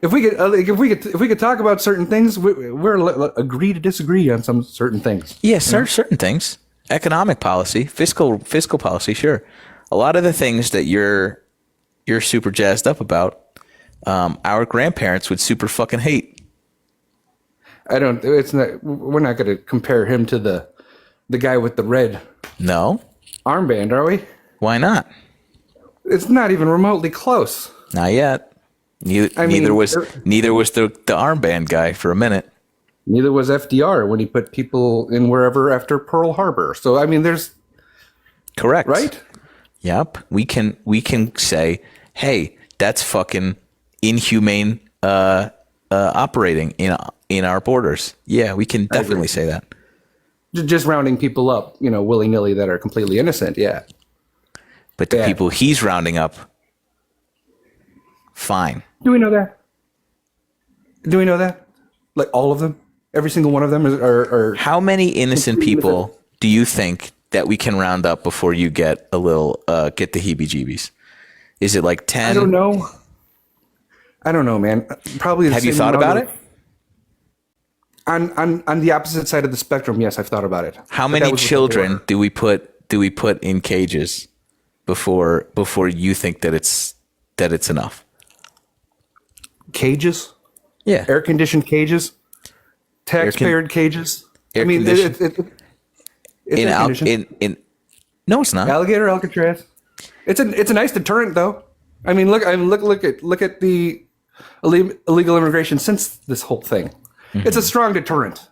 Speaker 12: If we could talk about certain things, we're agree to disagree on some certain things.
Speaker 1: Yeah, certain things. Economic policy, fiscal policy, sure. A lot of the things that you're super jazzed up about, our grandparents would super fucking hate.
Speaker 12: We're not going to compare him to the guy with the red armband, are we?
Speaker 1: Why not?
Speaker 12: It's not even remotely close.
Speaker 1: Not yet. Neither was the armband guy for a minute.
Speaker 12: Neither was FDR when he put people in wherever after Pearl Harbor. So there's
Speaker 1: correct,
Speaker 12: right?
Speaker 1: Yep. We can say, hey, that's fucking inhumane operating in our borders. Yeah, we can definitely say that.
Speaker 12: Just rounding people up, willy-nilly that are completely innocent, yeah.
Speaker 1: But the people he's rounding up, fine.
Speaker 12: Do we know that? Like all of them? Every single one of them are
Speaker 1: how many innocent people do you think that we can round up before you get a little get the heebie-jeebies? Is it like 10?
Speaker 12: I don't know, man. Probably.
Speaker 1: Have you thought about it?
Speaker 12: On the opposite side of the spectrum, yes, I've thought about it.
Speaker 1: How many children do we put in cages before you think that it's enough?
Speaker 12: Cages?
Speaker 1: Yeah.
Speaker 12: Air conditioned cages? Taxpayer cages?
Speaker 1: It's no, it's not.
Speaker 12: Alligator Alcatraz. It's a nice deterrent though. Look at the illegal immigration since this whole thing. Mm-hmm. It's a strong deterrent.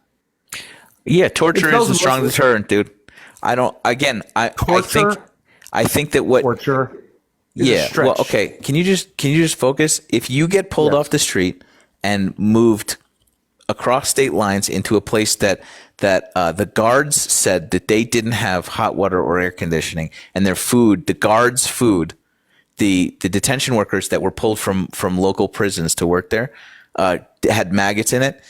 Speaker 1: Yeah, torture is a strong deterrent, dude. I think that what
Speaker 12: torture.
Speaker 1: Yeah. Well, okay. Can you just focus? If you get pulled off the street and moved across state lines into a place that the guards said that they didn't have hot water or air conditioning, and the guards' food the detention workers that were pulled from local prisons to work there had maggots in it.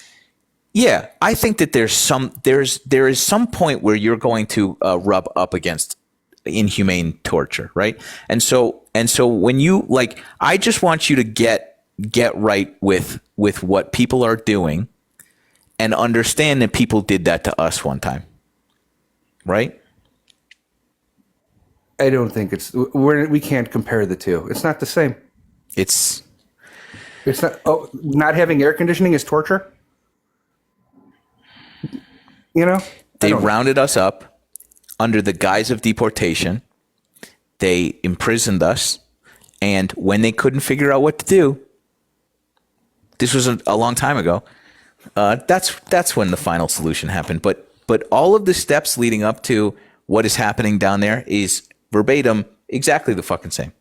Speaker 1: Yeah, I think that there is some point where you're going to rub up against inhumane torture, right? And so when you I just want you to get right with what people are doing and understand that people did that to us one time, right?
Speaker 12: I don't think we can't compare the two. It's not the same.
Speaker 1: It's
Speaker 12: not. Oh, not having air conditioning is torture.
Speaker 1: They rounded us up under the guise of deportation. They imprisoned us, and when they couldn't figure out what to do, this was a long time ago. That's when the final solution happened. But all of the steps leading up to what is happening down there is verbatim exactly the fucking same.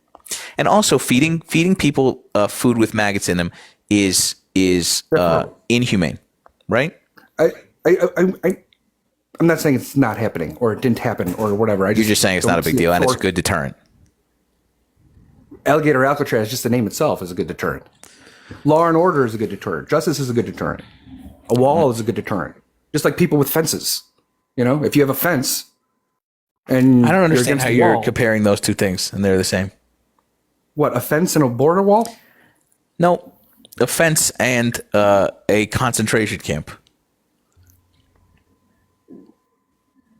Speaker 1: And also feeding people food with maggots in them is inhumane, right?
Speaker 12: I'm not saying it's not happening or it didn't happen or whatever.
Speaker 1: You're just saying it's not a big deal and it's a good deterrent.
Speaker 12: Alligator Alcatraz, just the name itself, is a good deterrent. Law and order is a good deterrent. Justice is a good deterrent. A wall is a good deterrent. Just like people with fences. If you have a fence and
Speaker 1: I don't understand how you're
Speaker 12: wall,
Speaker 1: comparing those two things and they're the same.
Speaker 12: What, a fence and a border wall?
Speaker 1: No, a fence and a concentration camp.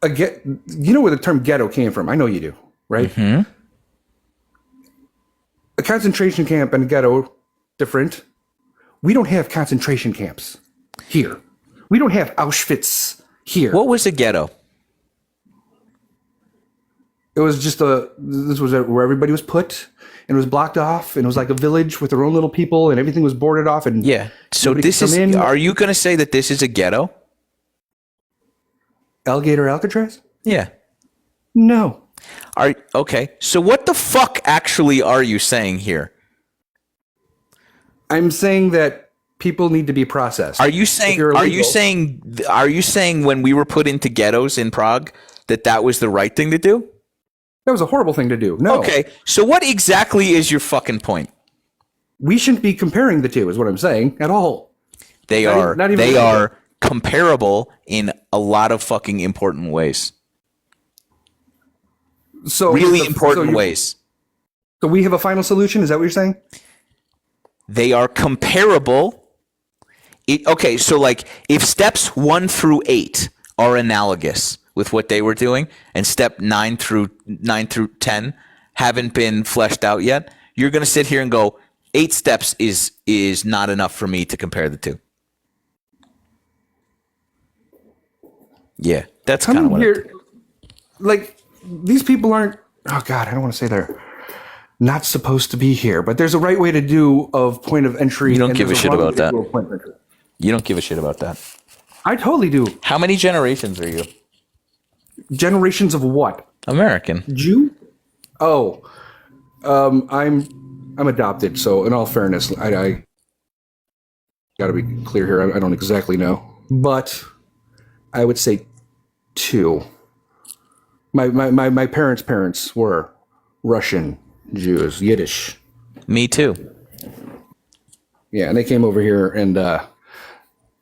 Speaker 12: You know where the term ghetto came from? I know you do, right?
Speaker 1: Mm-hmm.
Speaker 12: A concentration camp and a ghetto, different. We don't have concentration camps here. We don't have Auschwitz here.
Speaker 1: What was a ghetto?
Speaker 12: It was just this was where everybody was put, and it was blocked off, and it was like a village with their own little people, and everything was boarded off. And
Speaker 1: yeah, so this is. Are you going to say that this is a ghetto?
Speaker 12: Alligator Alcatraz?
Speaker 1: Yeah.
Speaker 12: No.
Speaker 1: Okay. So what the fuck actually are you saying here?
Speaker 12: I'm saying that people need to be processed.
Speaker 1: Are you saying when we were put into ghettos in Prague that was the right thing to do?
Speaker 12: That was a horrible thing to do. No.
Speaker 1: Okay. So what exactly is your fucking point?
Speaker 12: We shouldn't be comparing the two, is what I'm saying, at all.
Speaker 1: They are comparable in a lot of fucking important ways.
Speaker 12: So
Speaker 1: really important ways.
Speaker 12: So we have a final solution? Is that what you're saying?
Speaker 1: They are comparable. Okay, so if steps 1 through 8 are analogous with what they were doing, and step 9 through 10 haven't been fleshed out yet, you're going to sit here and go, 8 steps is not enough for me to compare the two. Yeah, that's kind of what
Speaker 12: here. These people aren't. Oh God, I don't want to say they're not supposed to be here, but there's a right way to do of point of entry.
Speaker 1: You don't give a shit about that. You don't give a shit about that.
Speaker 12: I totally do.
Speaker 1: How many generations are you?
Speaker 12: Generations of what?
Speaker 1: American.
Speaker 12: Jew? Oh, I'm adopted. So in all fairness, I got to be clear here. I don't exactly know, but I would say 2. My parents were Russian Jews, Yiddish.
Speaker 1: Me too.
Speaker 12: Yeah, and they came over here, and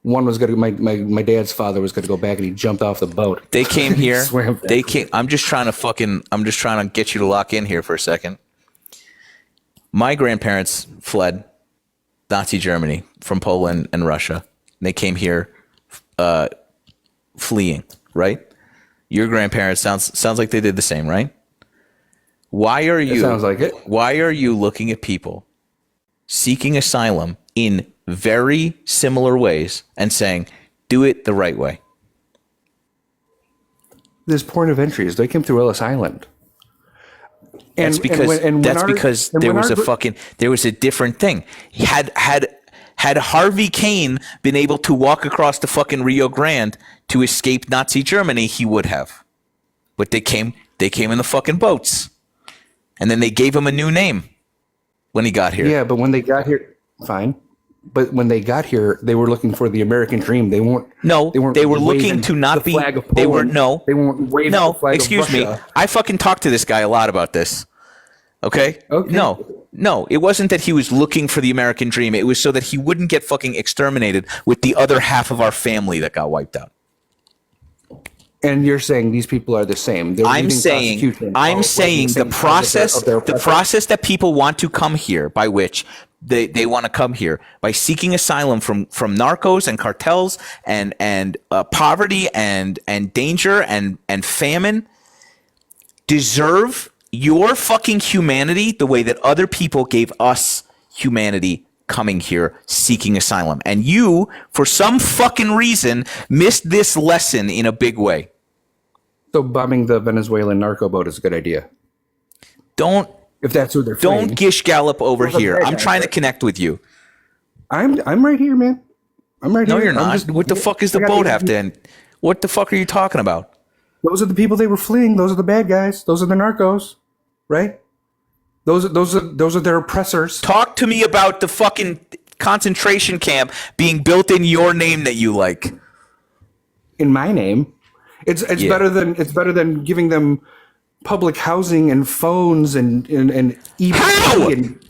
Speaker 12: one was going to. My dad's father was going to go back, and he jumped off the boat.
Speaker 1: They came here. They came. I'm just trying to get you to lock in here for a second. My grandparents fled Nazi Germany from Poland and Russia. They came here fleeing, right? Your grandparents sounds like they did the same, right? Why are you?
Speaker 12: It sounds like it.
Speaker 1: Why are you looking at people seeking asylum in very similar ways and saying, "Do it the right way"?
Speaker 12: There's point of entries. They came through Ellis Island.
Speaker 1: That's because there was a different thing. Had Harvey Kane been able to walk across the fucking Rio Grande to escape Nazi Germany, he would have. But they came in the fucking boats. And then they gave him a new name when he got here.
Speaker 12: Yeah, but when they got here, fine. But when they got here, they were looking for the American dream. They weren't.
Speaker 1: No, they were looking to not be. They were no.
Speaker 12: They weren't waving the flag
Speaker 1: excuse
Speaker 12: of Russia.
Speaker 1: me. I fucking talked to this guy a lot about this. Okay? No, it wasn't that he was looking for the American dream. It was so that he wouldn't get fucking exterminated with the other half of our family that got wiped out.
Speaker 12: And you're saying these people are the same.
Speaker 1: I'm saying the process that people want to come here, by which they want to come here by seeking asylum from narcos and cartels and poverty and danger and famine, deserve your fucking humanity the way that other people gave us humanity coming here seeking asylum. And you, for some fucking reason, missed this lesson in a big way.
Speaker 12: So bombing the Venezuelan narco boat is a good idea. If that's who they're fleeing.
Speaker 1: Don't gish gallop over here. I'm trying to connect with you.
Speaker 12: I'm right here, man. I'm right here.
Speaker 1: No, you're not. What the fuck does the boat have to end? What the fuck are you talking about?
Speaker 12: Those are the people they were fleeing. Those are the bad guys. Those are the narcos, right? Those are their oppressors.
Speaker 1: Talk to me about the fucking concentration camp being built in your name that you like.
Speaker 12: In my name, it's better than giving them public housing and phones and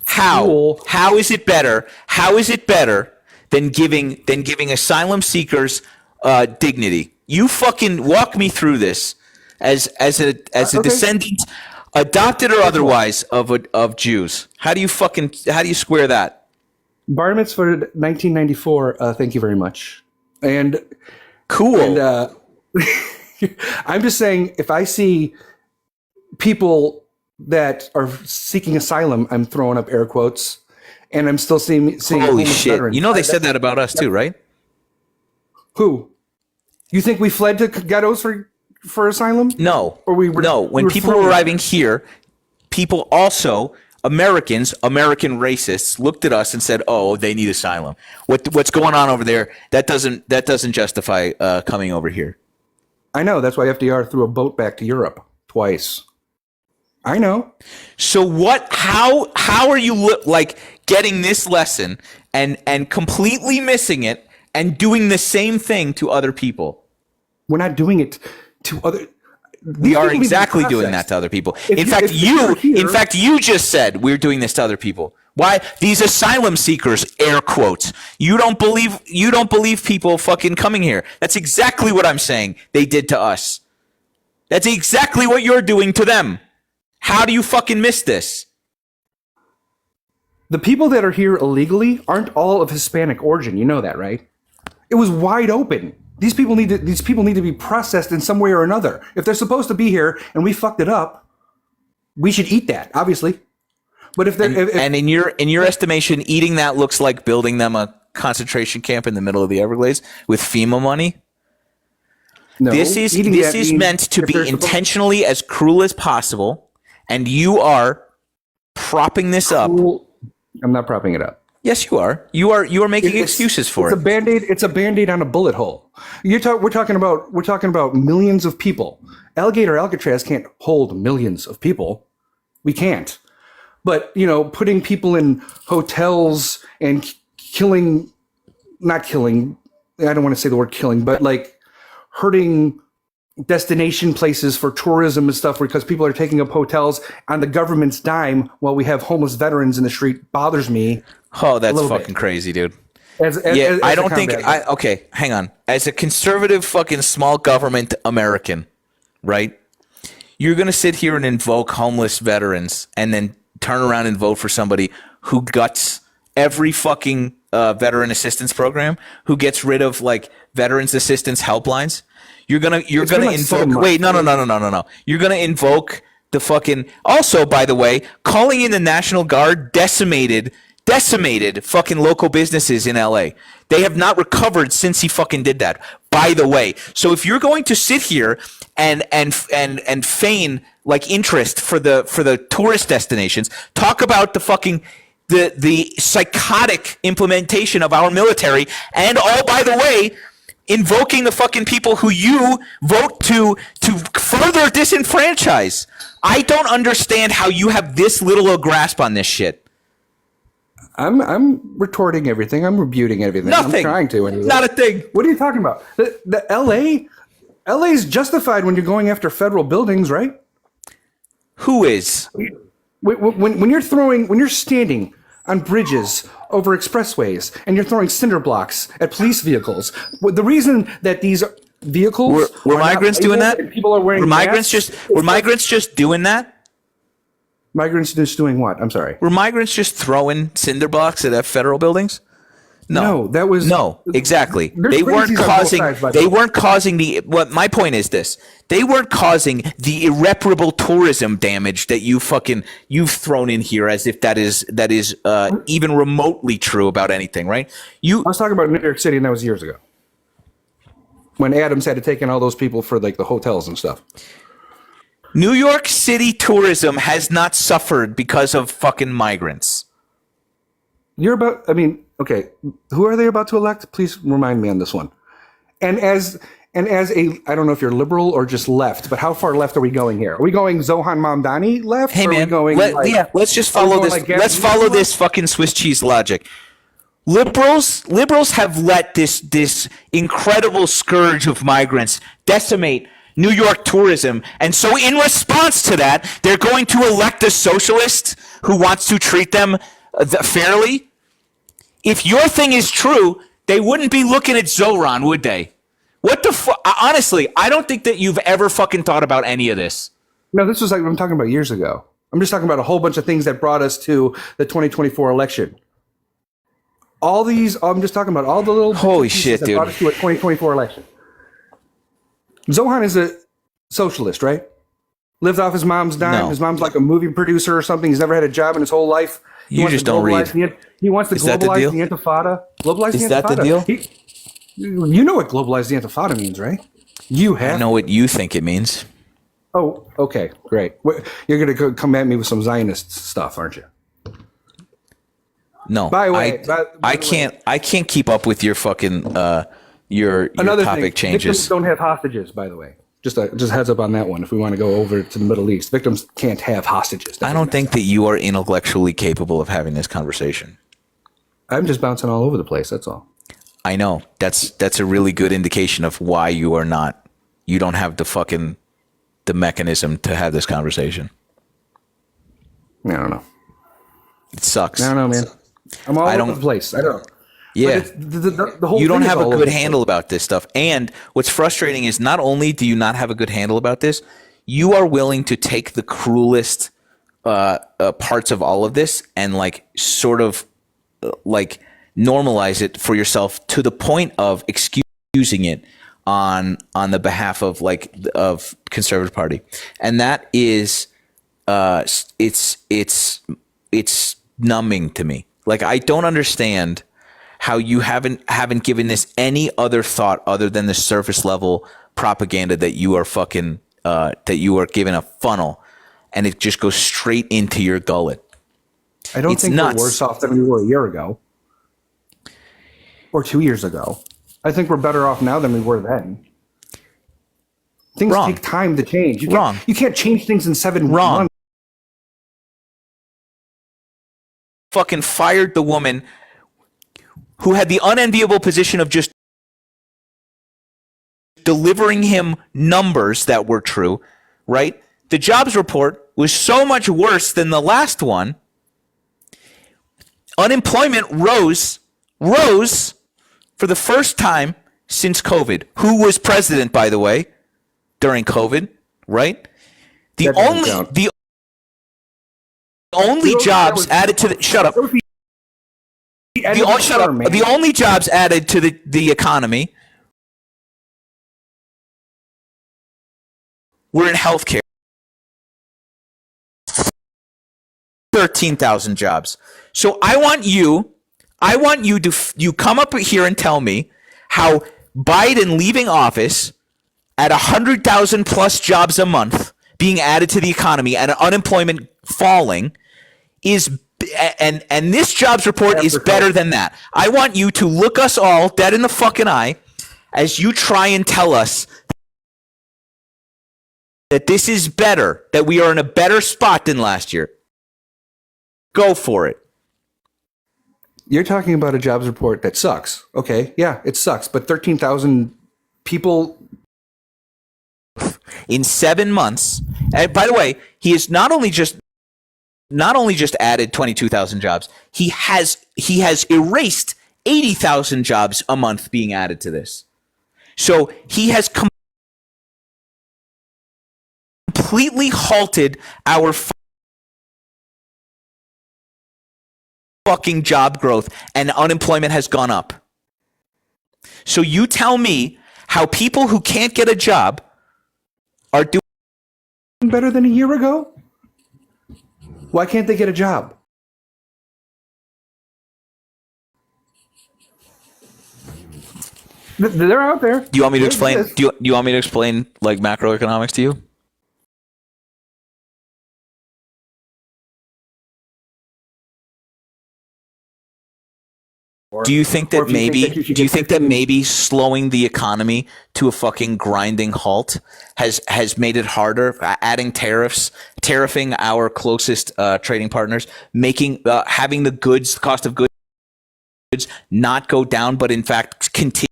Speaker 1: How is it better? How is it better than giving asylum seekers dignity? You fucking walk me through this as a descendant, adopted or otherwise, of Jews. How do you square that?
Speaker 12: Bar mitzvah 1994. Thank you very much. And
Speaker 1: cool.
Speaker 12: And I'm just saying, if I see people that are seeking asylum, I'm throwing up air quotes, and I'm still seeing
Speaker 1: holy shit.
Speaker 12: veterans.
Speaker 1: You know they said that about us too, right?
Speaker 12: Who? You think we fled to ghettos for asylum?
Speaker 1: No.
Speaker 12: Or
Speaker 1: when people were arriving here, people also, American racists, looked at us and said, "Oh, they need asylum. What's going on over there? That doesn't justify coming over here."
Speaker 12: I know. That's why FDR threw a boat back to Europe twice. I know.
Speaker 1: So what? How are you getting this lesson and completely missing it and doing the same thing to other people?
Speaker 12: We're not doing it to other.
Speaker 1: We are exactly doing that to other people. In fact, you just said we're doing this to other people. Why? These asylum seekers, air quotes. You don't believe people fucking coming here. That's exactly what I'm saying they did to us. That's exactly what you're doing to them. How do you fucking miss this?
Speaker 12: The people that are here illegally aren't all of Hispanic origin. You know that, right? It was wide open. These people need to be processed in some way or another. If they're supposed to be here and we fucked it up, we should eat that, obviously. But if
Speaker 1: in your estimation, eating that looks like building them a concentration camp in the middle of the Everglades with FEMA money.
Speaker 12: No,
Speaker 1: this is meant to be intentionally as cruel as possible, and you are propping this up.
Speaker 12: I'm not propping it up.
Speaker 1: Yes, you are. You are making excuses for it.
Speaker 12: It's a band-aid on a bullet hole. We're talking about millions of people. Alcatraz can't hold millions of people. We can't. But, putting people in hotels and not killing, I don't want to say the word killing, but hurting destination places for tourism and stuff because people are taking up hotels on the government's dime while we have homeless veterans in the street bothers me.
Speaker 1: Oh, that's fucking crazy, dude. I don't think okay, hang on. As a conservative fucking small government American, right? You're going to sit here and invoke homeless veterans and then turn around and vote for somebody who guts every fucking veteran assistance program, who gets rid of veterans assistance helplines. You're gonna invoke. Wait, no. You're gonna invoke the fucking. Also, by the way, calling in the National Guard decimated fucking local businesses in LA. They have not recovered since he fucking did that. By the way, so if you're going to sit here and feign interest for the tourist destinations, talk about the fucking the psychotic implementation of our military, and by the way, invoking the fucking people who you vote to further disenfranchise. I don't understand how you have this little a grasp on this shit.
Speaker 12: I'm retorting everything. I'm rebuting everything.
Speaker 1: Nothing.
Speaker 12: I'm trying to. Anyway.
Speaker 1: Not a thing.
Speaker 12: What are you talking about? The LA is justified when you're going after federal buildings, right?
Speaker 1: Who is?
Speaker 12: When you're standing on bridges over expressways and you're throwing cinder blocks at police vehicles, the reason that these vehicles
Speaker 1: were migrants doing that?
Speaker 12: People are wearing
Speaker 1: migrants just doing that?
Speaker 12: Migrants just doing what? I'm sorry.
Speaker 1: Were migrants just throwing cinder blocks at federal buildings?
Speaker 12: No, that was
Speaker 1: no, exactly. They weren't causing the. What my point is this: they weren't causing the irreparable tourism damage that you've thrown in here as if that is even remotely true about anything, right?
Speaker 12: I was talking about New York City, and that was years ago when Adams had to take in all those people for like the hotels and stuff.
Speaker 1: New York City tourism has not suffered because of fucking migrants.
Speaker 12: Okay, who are they about to elect? Please remind me on this one. And as a, I don't know if you're liberal or just left, but how far left are we going here? Are we going Zohan Mamdani left?
Speaker 1: Hey man, let's just follow this. Let's follow this fucking Swiss cheese logic. Liberals have let this incredible scourge of migrants decimate New York tourism, and so in response to that, they're going to elect a socialist who wants to treat them fairly. If your thing is true, they wouldn't be looking at Zoran, would they? What the fuck? Honestly, I don't think that you've ever fucking thought about any of this.
Speaker 12: No, this was like I'm talking about years ago. I'm just talking about a whole bunch of things that brought us to the 2024 election. I'm just talking about all the little
Speaker 1: holy shit, dude,
Speaker 12: brought us to a 2024 election. Zohan is a socialist, right? Lived off his mom's dime.
Speaker 1: No.
Speaker 12: His mom's like a movie producer or something. He's never had a job in his whole life.
Speaker 1: You just don't read.
Speaker 12: He wants to globalize the Intifada.
Speaker 1: Is that the deal?
Speaker 12: You know what globalize the Intifada means, right?
Speaker 1: I know what you think it means.
Speaker 12: Oh, okay, great. You're going to come at me with some Zionist stuff, aren't you?
Speaker 1: No.
Speaker 12: By the way,
Speaker 1: I can't keep up with your fucking your topic changes.
Speaker 12: Victims don't have hostages, by the way. Just heads up on that one. If we want to go over to the Middle East, victims can't have hostages.
Speaker 1: I don't think that you are intellectually capable of having this conversation.
Speaker 12: I'm just bouncing all over the place. That's all.
Speaker 1: I know. That's a really good indication of why you are not. You don't have the mechanism to have this conversation.
Speaker 12: I don't know.
Speaker 1: It sucks.
Speaker 12: I don't know, man. I'm all over the place. I don't.
Speaker 1: Yeah,
Speaker 12: the whole
Speaker 1: you don't have a good
Speaker 12: handle
Speaker 1: handle about this stuff. And what's frustrating is not only do you not have a good handle about this, you are willing to take the cruelest parts of all of this and sort of normalize it for yourself to the point of excusing it on the behalf of of conservative party. And that is it's numbing to me. I don't understand how you haven't given this any other thought other than the surface level propaganda that you are that you are given a funnel and it just goes straight into your gullet.
Speaker 12: I don't think we're worse off than we were a year ago or 2 years ago. I think we're better off now than we were then. Things take time to change. You can't change things in 7 months.
Speaker 1: Fucking fired the woman who had the unenviable position of just delivering him numbers that were true, right? The jobs report was so much worse than the last one. Unemployment rose for the first time since COVID. Who was president, by the way, during COVID, right? The only jobs added to the shut up. The only jobs added to the economy were in healthcare. 13,000 jobs. So I want you to come up here and tell me how Biden leaving office at 100,000 plus jobs a month being added to the economy and unemployment falling is and this jobs report is better than that. I want you to look us all dead in the fucking eye as you try and tell us that this is better, that we are in a better spot than last year. Go for it.
Speaker 12: You're talking about a jobs report that sucks. Okay, yeah, it sucks, but 13,000 people
Speaker 1: in 7 months. And by the way, he is not only just not only just added 22,000 jobs, he has erased 80,000 jobs a month being added to this. So he has completely halted our fucking job growth, and unemployment has gone up. So you tell me how people who can't get a job are doing
Speaker 12: better than a year ago? Why can't they get a job? They're out there.
Speaker 1: Do you want me to explain? Do you want me to explain like macroeconomics to you? Do you think that maybe slowing the economy to a fucking grinding halt has made it harder? Adding tariffing our closest trading partners, making having the cost of goods not go down, but in fact continue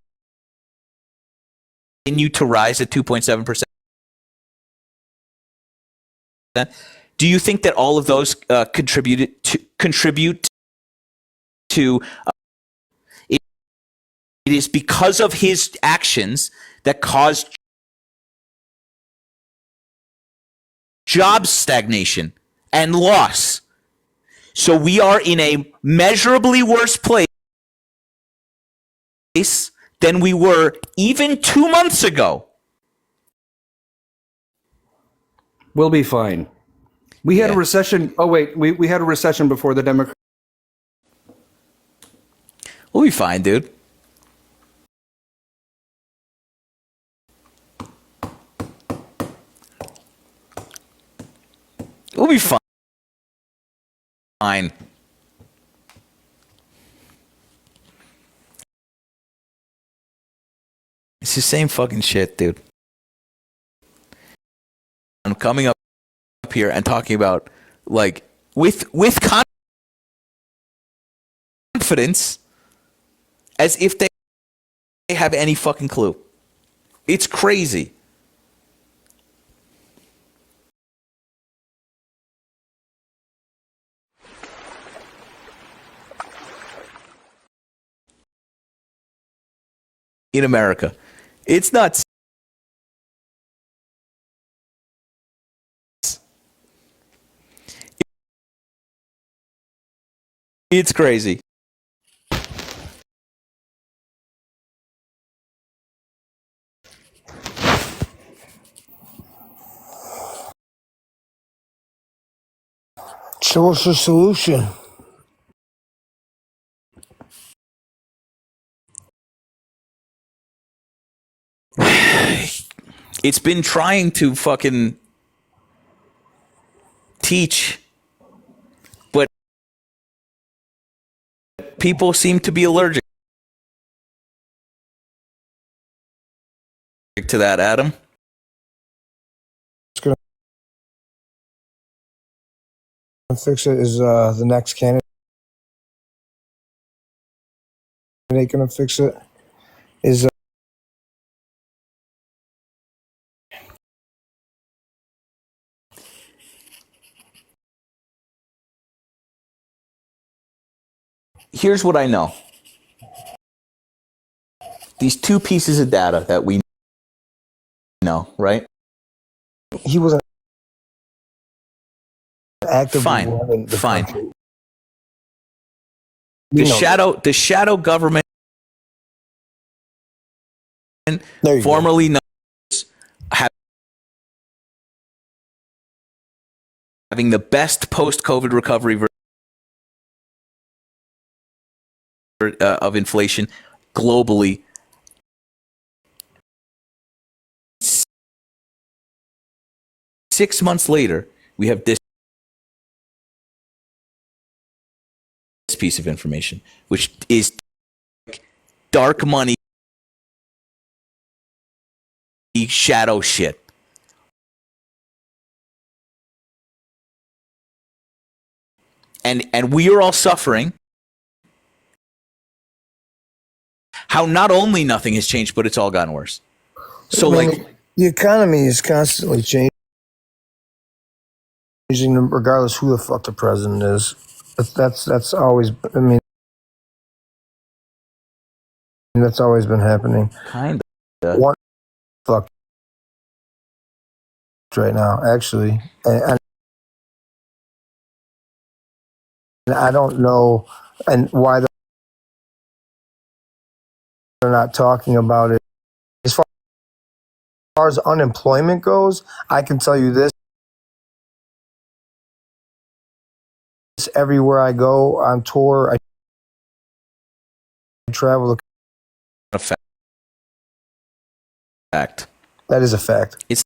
Speaker 1: to rise at 2.7%. Do you think that all of those contribute to it is because of his actions that caused job stagnation and loss? So we are in a measurably worse place than we were even 2 months ago.
Speaker 12: We'll be fine. We had a recession. Oh, wait. We had a recession before the Democrats.
Speaker 1: We'll be fine, dude. We'll be fine. It's the same fucking shit, dude. I'm coming up here and talking about, like, with confidence, as if they have any fucking clue. It's crazy. In America, it's nuts. It's crazy.
Speaker 13: So what's the solution?
Speaker 1: It's been trying to fucking teach, but people seem to be allergic to that, Adam.
Speaker 13: It's gonna fix it. Is the next candidate gonna fix it? Is
Speaker 1: Here's what I know. These two pieces of data that we know, right?
Speaker 13: he wasn't actively
Speaker 1: Fine.
Speaker 13: the
Speaker 1: Fine.
Speaker 13: country.
Speaker 1: The shadow government, formerly known as having the best post-COVID recovery of inflation globally. 6 months later, we have this piece of information, which is dark money, shadow shit. And we are all suffering. How not only nothing has changed, but it's all gotten worse. So,
Speaker 13: the economy is constantly changing. regardless who the fuck the president is. That's always. I mean, that's always been happening.
Speaker 1: Kind of.
Speaker 13: One fuck right now, actually, and I don't know, and why they're not talking about it. As far as unemployment goes, I can tell you this: everywhere I go on tour, I travel.
Speaker 1: A fact.
Speaker 13: That is a fact.
Speaker 1: It's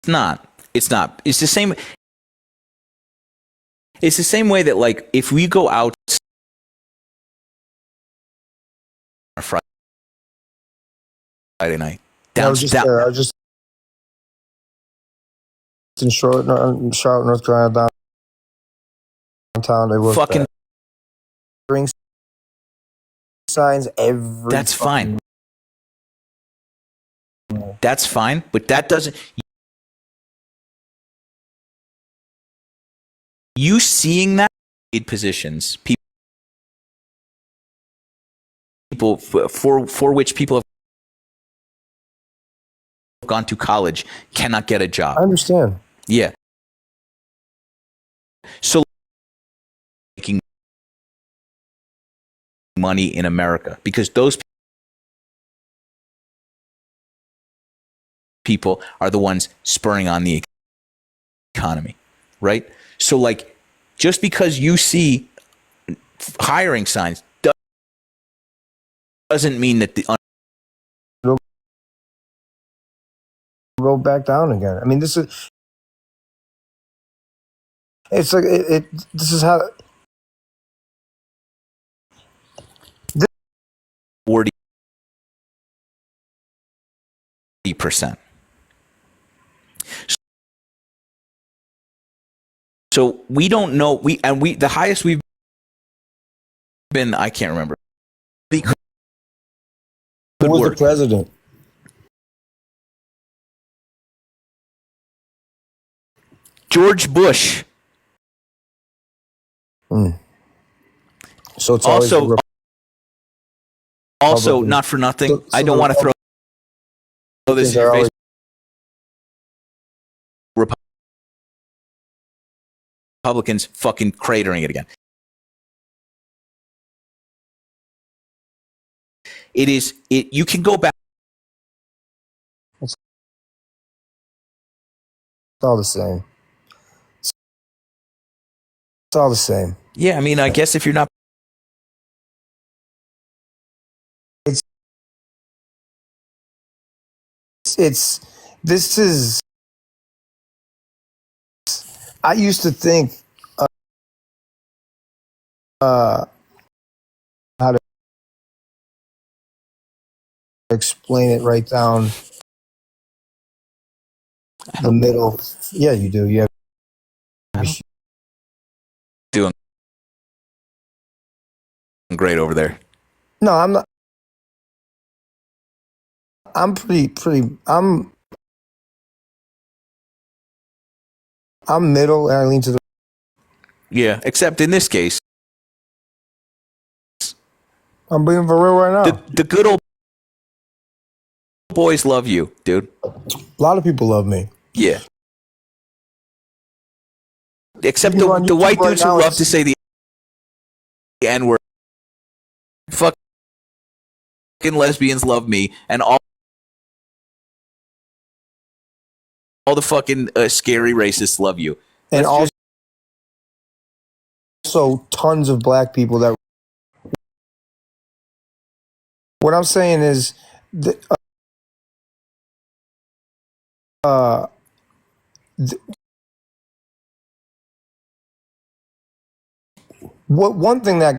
Speaker 1: not. It's not. It's the same. It's the same way that, like, if we go out on Friday night,
Speaker 13: I was just in Charlotte, North Carolina, downtown. They were
Speaker 1: fucking
Speaker 13: signs every.
Speaker 1: That's fine. That's fine, but that doesn't. You seeing that positions, people for which people have gone to college cannot get a job.
Speaker 13: I understand.
Speaker 1: Yeah. So making money in America, because those people are the ones spurring on the economy, right? So, like, just because you see hiring signs doesn't mean that
Speaker 13: go back down again. I mean, this is. It's like this is how.
Speaker 1: 40%. So we don't know. The highest we've been, I can't remember.
Speaker 13: Who was the president?
Speaker 1: George Bush.
Speaker 13: So it's
Speaker 1: also not for nothing. I don't want to throw this in your face. Republicans fucking cratering it again. You can go back.
Speaker 13: It's all the same. It's all the same.
Speaker 1: Yeah, I mean, I guess if you're not.
Speaker 13: This is. I used to think how to explain it right down the middle. Yeah, you do. You have
Speaker 1: Doing great over there.
Speaker 13: No, I'm not. I'm pretty. I'm middle, and I lean to the.
Speaker 1: Yeah, except in this case,
Speaker 13: I'm being for real right now.
Speaker 1: The good old boys love you, dude.
Speaker 13: A lot of people love me.
Speaker 1: Yeah. Except the white dudes who love to say the N-word. Fucking lesbians love me, and all the fucking scary racists love you.
Speaker 13: And also tons of black people that. What I'm saying is, one thing that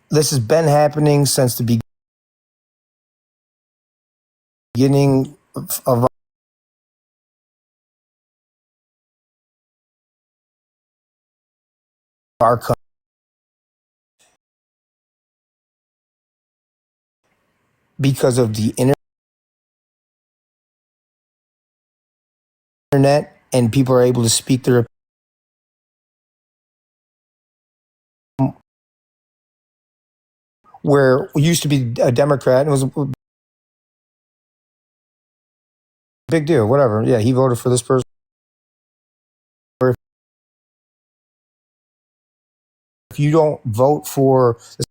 Speaker 13: this has been happening since the beginning of our country. Because of the internet and people are able to speak their where it used to be a Democrat and it was a big deal, whatever. Yeah, he voted for this person. If you don't vote for the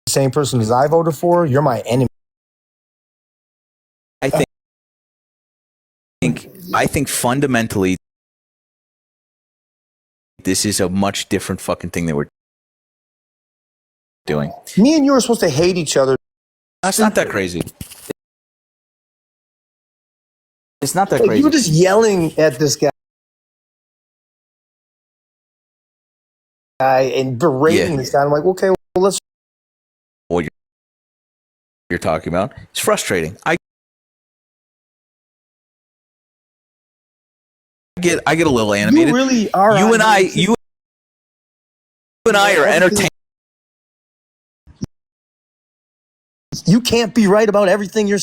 Speaker 13: same person as I voted for, you're my enemy.
Speaker 1: I think fundamentally this is a much different fucking thing that we're doing.
Speaker 13: Me and you are supposed to hate each other.
Speaker 1: That's not that crazy. It's not that
Speaker 13: Like,
Speaker 1: crazy.
Speaker 13: you were just yelling at this guy and berating this guy. I'm like, okay, well, let's.
Speaker 1: What you're talking about? It's frustrating. I get a little animated.
Speaker 13: You really are.
Speaker 1: You and I are entertained.
Speaker 13: You can't be right about everything you're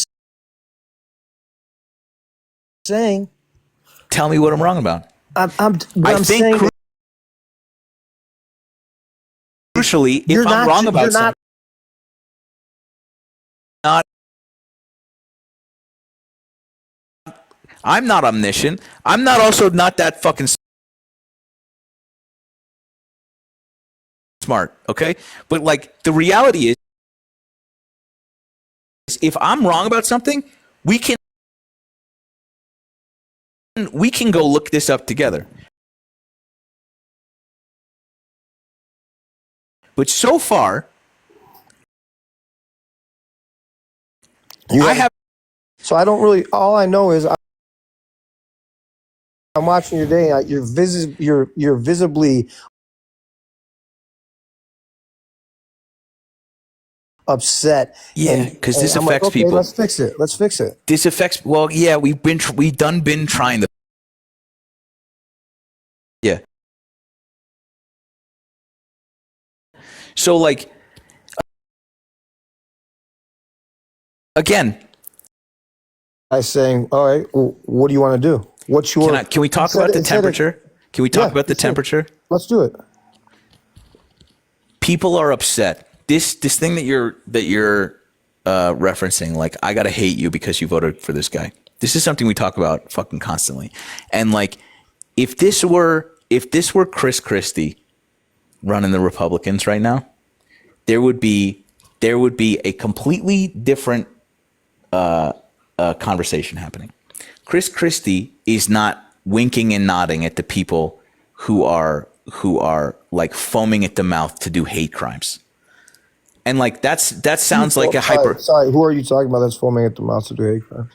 Speaker 13: saying.
Speaker 1: Tell me what I'm wrong about.
Speaker 13: I'm saying
Speaker 1: crucially, if I'm wrong about something, I'm not omniscient. I'm not also not that fucking smart, okay? But like the reality is if I'm wrong about something, we can go look this up together. But so far,
Speaker 13: So I don't really. All I know is I'm watching your day. You're visibly upset.
Speaker 1: Yeah, because this
Speaker 13: I'm
Speaker 1: affects
Speaker 13: like, okay,
Speaker 1: people.
Speaker 13: Let's fix it. Let's fix it.
Speaker 1: This affects. Well, yeah, we've been trying to. Yeah. So like, again,
Speaker 13: I saying, all right, well, what do you want to do? What's your?
Speaker 1: Can we talk about the temperature? Can we talk about the temperature?
Speaker 13: Let's do it.
Speaker 1: People are upset. This thing that you're referencing, like, I gotta hate you because you voted for this guy. This is something we talk about fucking constantly. And like, if this were Chris Christie running the Republicans right now, there would be a completely different conversation happening. Chris Christie is not winking and nodding at the people who are like foaming at the mouth to do hate crimes. And like that sounds like a hyper.
Speaker 13: Sorry, who are you talking about that's foaming at the mouth to do hate crimes?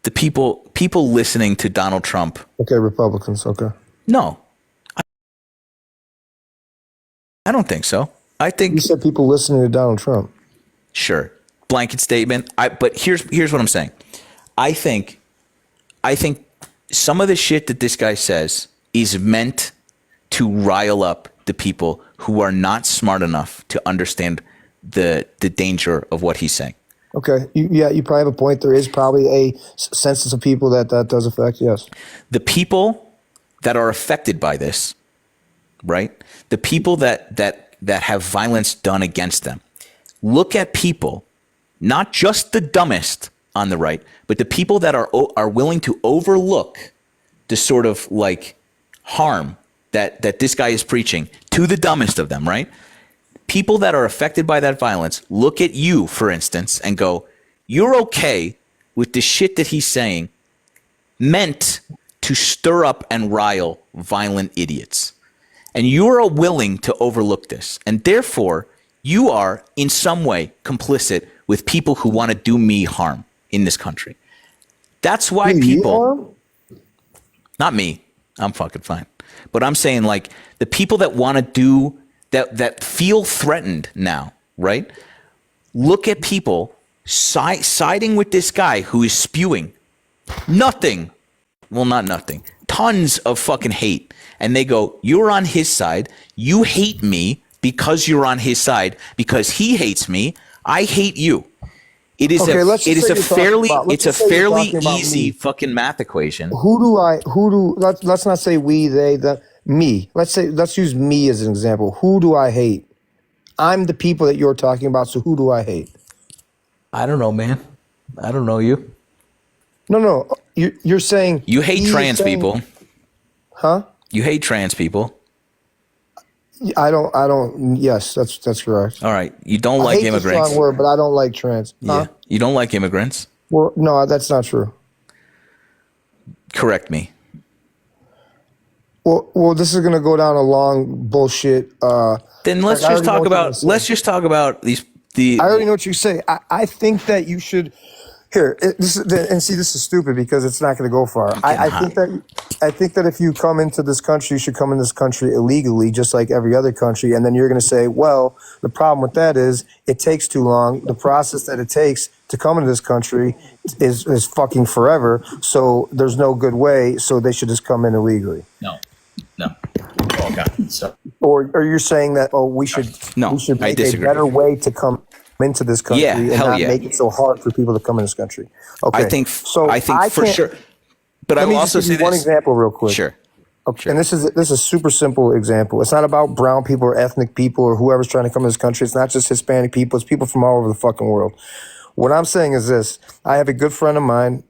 Speaker 1: The people listening to Donald Trump.
Speaker 13: Okay, Republicans. Okay.
Speaker 1: No, I don't think so. I think
Speaker 13: you said people listening to Donald Trump.
Speaker 1: Sure, blanket statement. But here's what I'm saying. I think some of the shit that this guy says is meant to rile up the people who are not smart enough to understand the danger of what he's saying.
Speaker 13: Okay. You probably have a point. There is probably a census of people that does affect. Yes.
Speaker 1: The people that are affected by this, right? The people that have violence done against them. Look at people, not just the dumbest on the right, but the people that are willing to overlook the sort of like harm that this guy is preaching to the dumbest of them, right? People that are affected by that violence look at you, for instance, and go, you're okay with the shit that he's saying meant to stir up and rile violent idiots. And you are willing to overlook this. And therefore, you are in some way complicit with people who want to do me harm in this country. That's why people, not me, I'm fucking fine. But I'm saying like the people that want to do that feel threatened now, right? Look at people siding with this guy who is spewing nothing. Well, not nothing. Tons of fucking hate. And they go, you're on his side. You hate me because you're on his side. Because he hates me. I hate you. It is
Speaker 13: Okay, let's just say
Speaker 1: it's a fairly easy fucking math equation.
Speaker 13: Let's not say we, they, me. Let's use me as an example. Who do I hate? I'm the people that you're talking about, so who do I hate?
Speaker 1: I don't know, man. I don't know you.
Speaker 13: No. You're saying
Speaker 1: you hate trans people.
Speaker 13: Huh?
Speaker 1: You hate trans people.
Speaker 13: I don't. Yes, that's correct.
Speaker 1: All right. You don't like immigrants.
Speaker 13: Hate is a strong word, but I don't like trans.
Speaker 1: Yeah.
Speaker 13: Huh?
Speaker 1: You don't like immigrants.
Speaker 13: Well, no, that's not true.
Speaker 1: Correct me.
Speaker 13: Well, this is gonna go down a long bullshit.
Speaker 1: Then let's just talk about these.
Speaker 13: I already know what you say. I think that you should. Here, this is stupid because it's not going to go far. I think that if you come into this country, you should come in this country illegally, just like every other country. And then you're going to say, well, the problem with that is it takes too long. The process that it takes to come into this country is fucking forever. So there's no good way. So they should just come in illegally.
Speaker 1: No. Oh God. So.
Speaker 13: Or you're saying that we should make a better way to come into this country and not make it so hard for people to come in this country. Okay.
Speaker 1: I think for sure. But I will also say
Speaker 13: one example real quick.
Speaker 1: Sure.
Speaker 13: Okay. Sure. And this is a super simple example. It's not about brown people or ethnic people or whoever's trying to come in this country. It's not just Hispanic people. It's people from all over the fucking world. What I'm saying is this. I have a good friend of mine.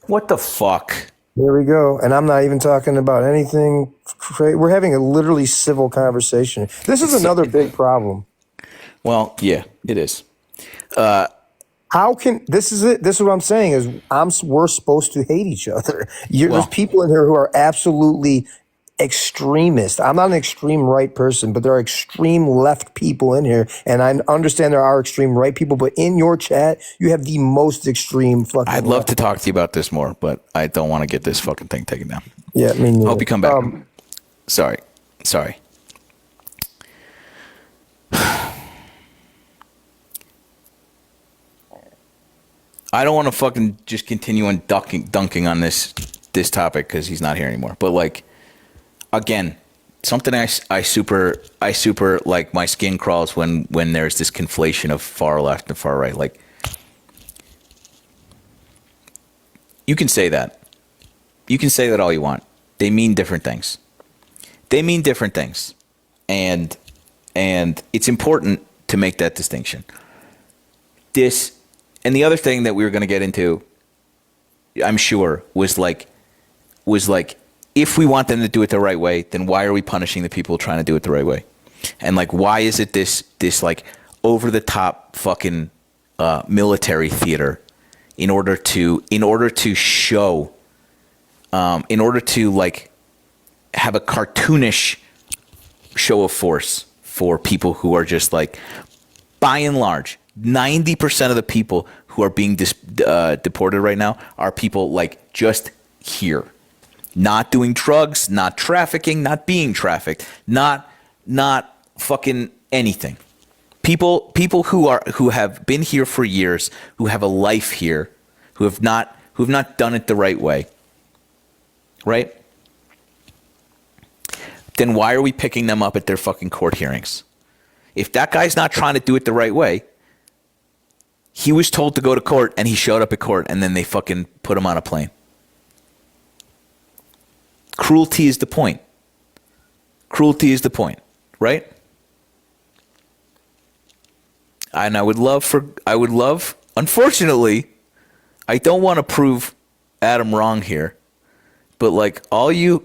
Speaker 1: What the fuck?
Speaker 13: There we go. And I'm not even talking about anything crazy. We're having a literally civil conversation. This is another big problem.
Speaker 1: Well, yeah, it is.
Speaker 13: How can this is it? This is what I'm saying is we're supposed to hate each other. There's people in here who are absolutely extremist. I'm not an extreme right person, but there are extreme left people in here, and I understand there are extreme right people. But in your chat, you have the most extreme fucking.
Speaker 1: I'd love to talk to you about this more, but I don't want to get this fucking thing taken down.
Speaker 13: Yeah, me neither.
Speaker 1: Hope you come back. Sorry. I don't want to fucking just continue on dunking on this topic because he's not here anymore. But like, again, something I super like, my skin crawls when there's this conflation of far left and far right. Like, you can say that. You can say that all you want. They mean different things. And it's important to make that distinction. And the other thing that we were going to get into, I'm sure, was like, if we want them to do it the right way, then why are we punishing the people trying to do it the right way? And like, why is it this like over the top fucking military theater in order to show, in order to like have a cartoonish show of force for people who are just like, by and large, 90% of the people who are being deported right now are people like just here, not doing drugs, not trafficking, not being trafficked, not fucking anything. People who have been here for years, who have a life here, who have not done it the right way, right? Then why are we picking them up at their fucking court hearings? If that guy's not trying to do it the right way, he was told to go to court and he showed up at court and then they fucking put him on a plane. Cruelty is the point. Right? And I would love, unfortunately, I don't want to prove Adam wrong here, but like all you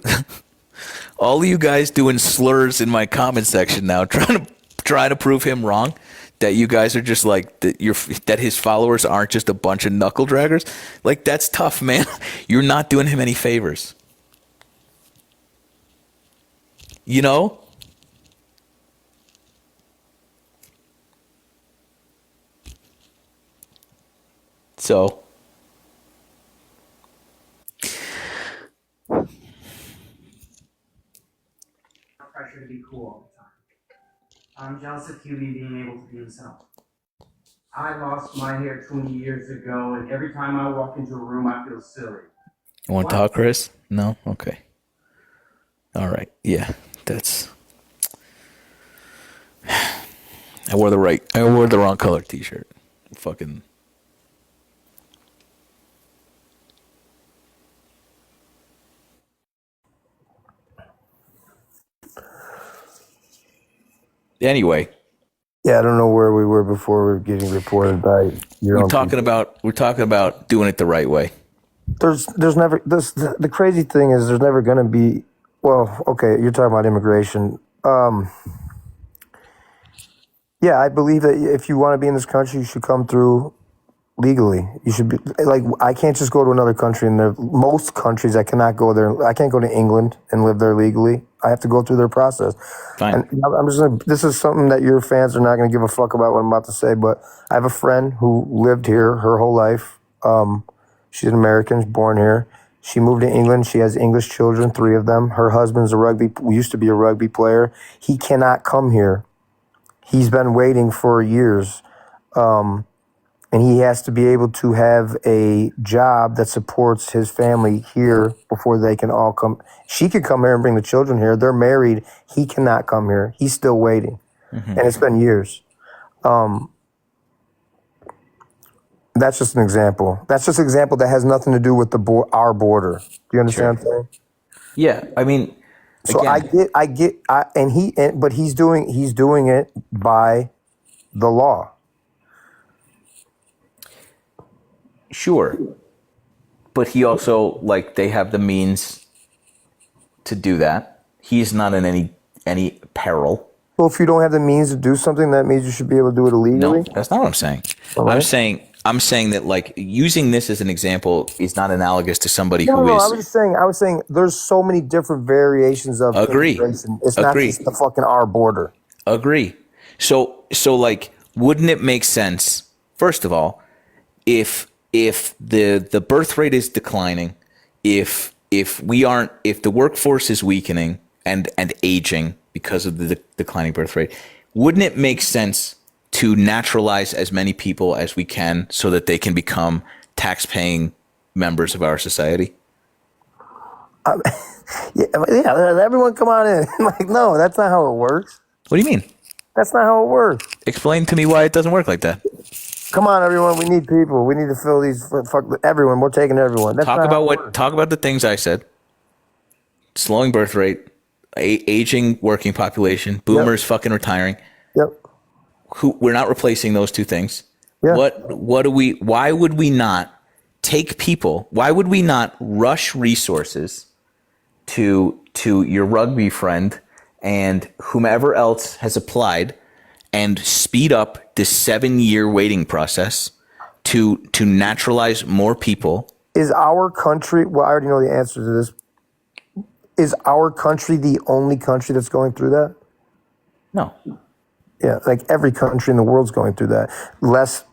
Speaker 1: guys doing slurs in my comment section now, trying to prove him wrong, that you guys are just like that his followers aren't just a bunch of knuckle draggers. Like, that's tough, man. You're not doing him any favors. You know? So
Speaker 14: pressure to be cool all the time. I'm jealous of QB being able to be himself. I lost my hair 20 years ago, and every time I walk into a room, I feel silly.
Speaker 1: You want to talk, Chris? No? Okay. All right. Yeah, that's... I wore the wrong color t-shirt. Fucking Anyway,
Speaker 13: Yeah, I don't know where we were before we were getting reported by your own people.
Speaker 1: we're talking about doing it the right way.
Speaker 13: There's never the crazy thing is there's never going to be. Well, okay, you're talking about immigration. Yeah, I believe that if you want to be in this country, you should come through legally. You should be like, I can't just go to another country, and there most countries I cannot go there. I can't go to England and live there legally. I have to go through their process.
Speaker 1: Fine.
Speaker 13: And I'm just gonna, this is something that your fans are not going to give a fuck about what I'm about to say, but I have a friend who lived here her whole life. She's an American, born here. She moved to England. She has English children, 3 of them. Her husband's used to be a rugby player. He cannot come here. He's been waiting for years. And he has to be able to have a job that supports his family here before they can all come. She could come here and bring the children here. They're married. He cannot come here. He's still waiting. And it's been years. That's just an example. That's just an example that has nothing to do with our border. Do you understand what I'm saying?
Speaker 1: Yeah, I mean,
Speaker 13: so
Speaker 1: again,
Speaker 13: but he's doing it by the law.
Speaker 1: Sure, but he also they have the means to do that. He's not in any peril.
Speaker 13: Well, if you don't have the means to do something, that means you should be able to do it illegally.
Speaker 1: No, that's not what I'm saying.
Speaker 13: Right.
Speaker 1: I'm saying that using this as an example is not analogous to somebody who is.
Speaker 13: I was saying there's so many different variations of immigration. It's not just the fucking our border.
Speaker 1: Agree. So wouldn't it make sense, first of all, if the birth rate is declining, if the workforce is weakening and aging because of the declining birth rate, wouldn't it make sense to naturalize as many people as we can so that they can become tax-paying members of our society?
Speaker 13: Yeah, everyone come on in. No, that's not how it works.
Speaker 1: What do you mean?
Speaker 13: That's not how it works.
Speaker 1: Explain to me why it doesn't work like that.
Speaker 13: Come on, everyone. We need people. We need to fill these. Fuck everyone. We're taking everyone.
Speaker 1: Talk about the things I said. Slowing birth rate, aging working population, boomers fucking retiring.
Speaker 13: Yep.
Speaker 1: We're not replacing those two things.
Speaker 13: Yeah.
Speaker 1: Why would we not take people? Why would we not rush resources to your rugby friend and whomever else has applied and speed up this 7-year waiting process to naturalize more people?
Speaker 13: Is our country, well, I already know the answer to this. Is our country the only country that's going through that?
Speaker 1: No.
Speaker 13: Yeah, every country in the world's going through that. Less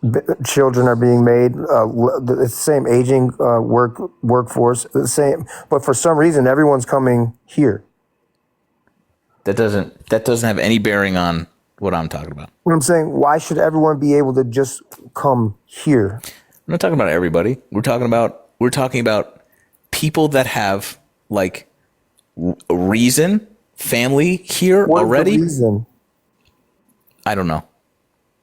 Speaker 13: children are being made. It's the same aging workforce. The same, but for some reason, everyone's coming here.
Speaker 1: That doesn't have any bearing on what I'm talking about.
Speaker 13: What I'm saying, why should everyone be able to just come here?
Speaker 1: I'm not talking about everybody. We're talking about people that have reason, family here already.
Speaker 13: The reason?
Speaker 1: I don't know.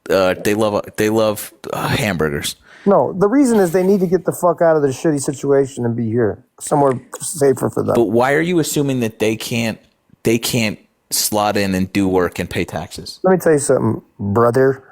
Speaker 1: They love hamburgers.
Speaker 13: No, the reason is they need to get the fuck out of their shitty situation and be here, somewhere safer for them.
Speaker 1: But why are you assuming that they can't slot in and do work and pay taxes?
Speaker 13: Let me tell you something, brother.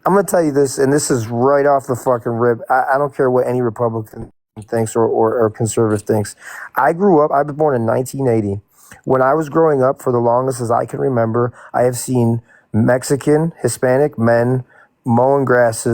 Speaker 13: I'm going to tell you this, and this is right off the fucking rip. I don't care what any Republican thinks or conservative thinks. I was born in 1980. When I was growing up, for the longest as I can remember, I have seen Mexican, Hispanic men mowing grass,